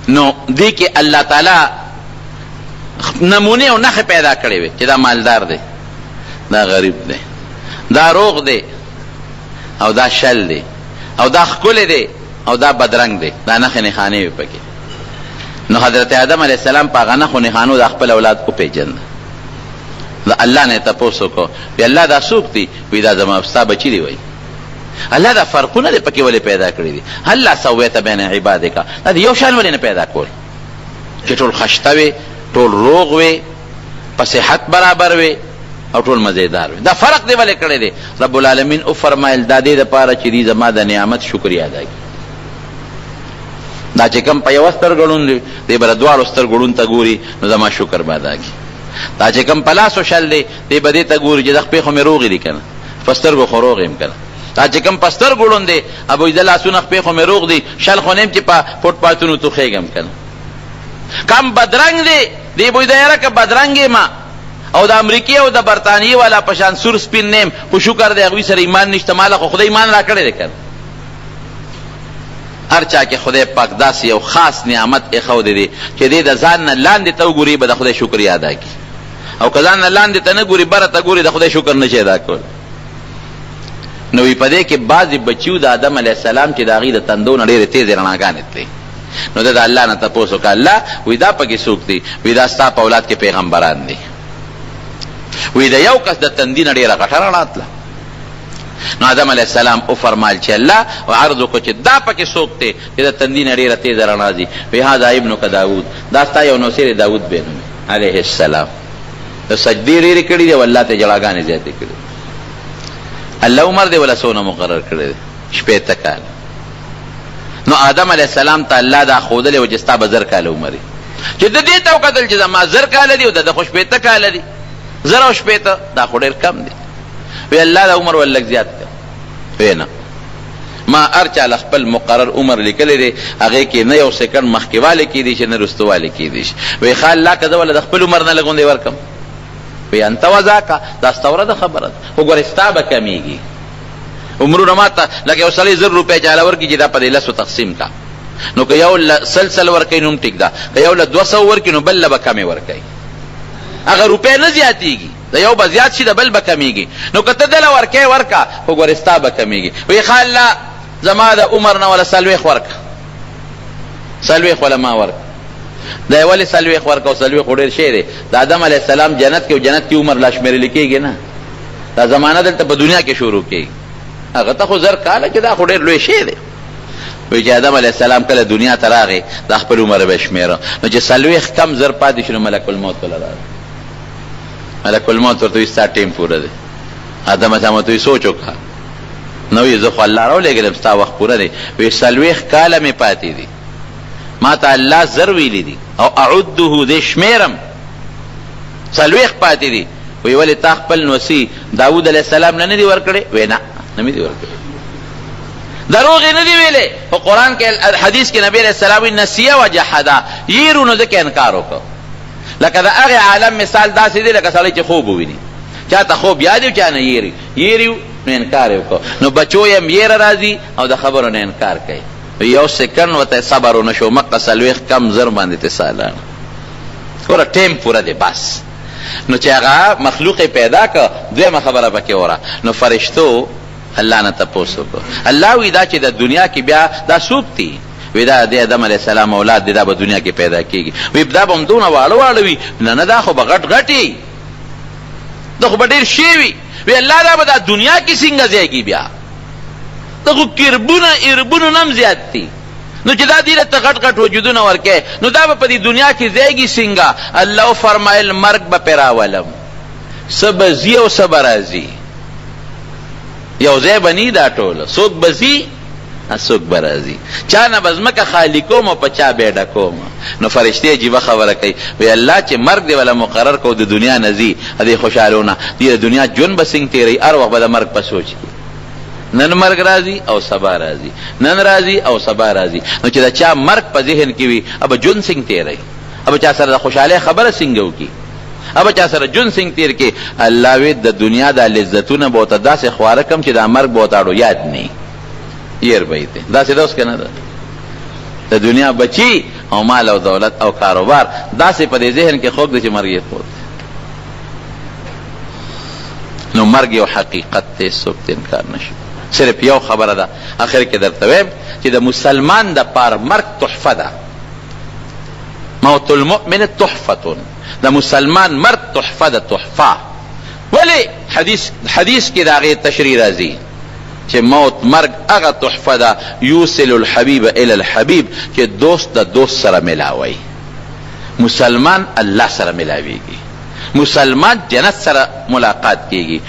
نو دی کې الله تعالی نمونه او نخ پیدا کړی وي چې دا مالدار دی دا غریب دی دا روغ دی او دا شل دی او دا ښکلی دی او دا بدرنګ دی دا نخې نښانې وي پکې نو حضرت آدم علیه السلام په هغه نښو نښانو د خپل اولاد وپېژنده د الله نه یې تپوس وکړو وی الله دا څوک دی وی دا زما ستا بچي دی وی الله دا فرقونه دی پکې ولې پیدا کړي دي هلا سویت بین عبادک دا یو شان ولې نه پیدا کول چې ټول خشته وي ټول روغ وي په صحت برابر وي او ټول مزیدار وي. دا فرق دی ولې کړی دی؟ رب العالمین او فرمایل دا دې دپاره چې دې زما د نعمت شکریا ادا کړي. دا چې کوم په یوه سترګه ړوند دی دی به د دواړو سترګو ړوند ته ګوري نو زما شکر به ادا کړي. دا چې کوم په لاسو شل دی دی به دې ته ګوري چې د خپې خو مې روغې دي که نه، په سترګو خو روغ یم که نه. دا چې کوم په سترګو ړوند دی ابوی د لاسونه خپې خو مې روغ دي، شل خو نه یم چې په فوټپاتونو توخېږم که نه. کم بدرنګ دی دی بوی د یاره که بدرنګ یم او د امریکې او د برطانیې والا په شان سور سپین نیم خو شکر دی هغوی سره ایمان نشته، ماله خو خدای ایمان را کړی دی که هر چا کې خدای پاک داسې یو خاص نعمت ایښودی دی چې دی د ځان نه لاندې ته وګوري به د خدای شکریا ادا کړي، او که ځان نه لاندې ته نه ګوري بره ته ګوري د خدای شکر نه شي ادا کول. نو وی په دې کې بعضې بچیو د آدم علیه السلام چې د هغې د تندو نه ډېرې تیزې رڼاګانې تلې، نو ده د الله نه تپوس وکړه، الله وی دا پکې څوک دی؟ وی دا ستا په اولاد کې پیغمبران دي. وی د یو کس د تندي نه ډېره غټه رڼا تله. نو آدم علیه السلام وفرمایل چې الله عرض وکړو چې دا پکې څوک دی چې د تندي نه ډېره تیزه رڼا ځي؟ وی هذا ابنک داود، دا ستا یو نوسیر داود بی نوم علیه السلام. د سجدې ډېرې کړي دي او الله ته جړاګانې زیاتې کړي. الله عمر دی ولا څونه مقرر کړی دی؟ 80 کاله. نو آدم علیه السلام ته الله دا ښودلی و چې ستا به 1000 کاله عمر وي، چې د دې ته وکتل چې زما 1000 کاله دي او د ده خو 80 کاله دي، 1080 دا خو ډېر کم دی. وی الله دا عمر ول لږ زیات کړه. وی نه، ما هر چا له خپل مقرر عمر لیکلی دی، هغې کې نه یو سیکنډ مخکې والی کیدی شي نه رستو والی کیدی شي. وی ښه الله که زه وله د خپل عمر نه لږ غوندې ورکړم؟ وی انت وذاکه، دا ستا ورده خبره ده، خو ګورې ستا به کمیږي. عمرونه ما ته لکه یو سړی 1000 روپۍ چاله ورکړي چې دا په دې 10 تقسیم کا، نو که یو له سلسل ورکوي نو هم ټیک ده، که یو له 200 ورکړي نو بل له به کمې ورکوي. هغه روپۍ نه زیاتېږي، د یو به زیات شي د بل به کمیږي. نو که ته دله ورکوې ورکه، خو ګورې ستا به کمیږي. وی ښه الله زما د عمر نه وله 40 ورکه، 40 وله ما ورکه. دا ولې 40 ورکه او 40 خو ډېر شی دی. د آدم علیه السلام جنت کې او جنت کې عمر لا شمېرلی کېږي نه، دا زمانه دلته په دنیا کې شروع کېږي. هغه ته خو 1000 کاله چې دا خو ډېر لوی شی دی. وی چې آدم علیه السلام کله دنیا ته راغی دا خپل عمر به شمېره، نو چې 40 کم 1000 پاتې شي نو ملک الموت وله راغی. ملک الموت ورته وایي ستا ټیم پوره دی. آدم علیه السلام ورته وایي سوچ وکړه. نو وایي زه خو الله راولېږلم ستا وخت پوره دی. وایي 40 کاله مې پاتې دي، ما ته الله 1000 ویلي دي او اعده دې شمېرم، 40 پاتې دي. وی ولې تا خپل نوسی داود علیه السلام نه دي ورکړی؟ وی نه، نه مې دي ورکړی. دروغ یې نه دي ویلې. په قرآن کې حدیث کې نبی علیه السلام وایي نسیه و جحده، یېرو نو ځکه انکار وکړو. لکه د هغې عالم مثال داسې دی لکه سړی چې خوب وویني، چا ته خوب یاد وي چا نه یېري، یېري نو انکار یې وکړو. نو بچو یې هم یېره راځي او د خبرو نه انکار کوي. یو سیکنډ ورته صبر ونه شو، مکه 40 کم 1000 باندې ته سالانه. ګوره ټیم پوره دی بس. نو چې هغه مخلوق پیدا که دویمه خبره پکې وره، نو فرشتو الله نه تپوس وکړو. الله وی دا چې د دنیا کې بیا دا څوک دي؟ وی دا د آدم علیه السلام اولاد دی، دا به دنیا کې پیدا کېږي. وی دا به هم دونه واړه واړه وي؟ نه نه، دا خو به غټ غټ وي، دا خو به ډېر شی وي. وی الله دا به دا دنیا کې څنګه ځایږي بیا؟ دا خو کربونه اربونه نه هم زیات دي. نو چې دا دې ته غټ غټ وجودونه ورکې، نو دا به په دې دنیا کې ځایږي څنګه؟ الله فرمایل مرګ به پرې راولم، څه به ځي او څه به راځي، یو ځای به ني دا ټوله، څوک به ځي څوک به راځي، چا نه به ځمکه خالي کوم او په چا به یې ډکوم. نو فرشتې عجیبه خبره کوي، وی الله چې مرګ دې وله مقرر کو د دنیا نه ځي دې خوشحالونه، دې د دنیا ژوند به څنګه تېروي، هر وخت به د مرګ په سوچ کې. نن مرګ راځي او سبا راځي، نن راځي او سبا راځي. نو چې د چا مرګ په ذهن کې وي اب ژوند څنګه تېروي، اب چا سره د خوشحالۍ خبره څنګه وکړي، اب چا سره ژوند څنګه تېر کړي. الله وی د دنیا د لذتونه به ورته داسې خواره کړم چې دا مرګ به ورته اړو یاد نه ير بیته. داسې دوس کنه ده د دنیا بچی او مال او دولت او کاروبار داسې په دې ذهن کې خوب دي چې مرګ یې پوت. نو مرګ یو حقیقت ته څوک انکار نشي. صرف یو خبره ده اخر کې درته وایم چې د مسلمان د پار مرګ تحفه ده. موت المؤمن تحفه، د مسلمان مرګ تحفه ده، تحفه. ولی حدیث کې دا غي تشریح راځي چې موت مرګ هغه تحفه ده یوصل الحبیب الی الحبیب، چې دوست د دوست سره ملاوي. مسلمان الله سره ملاويږي، مسلمان جنت سره ملاقات کیږي.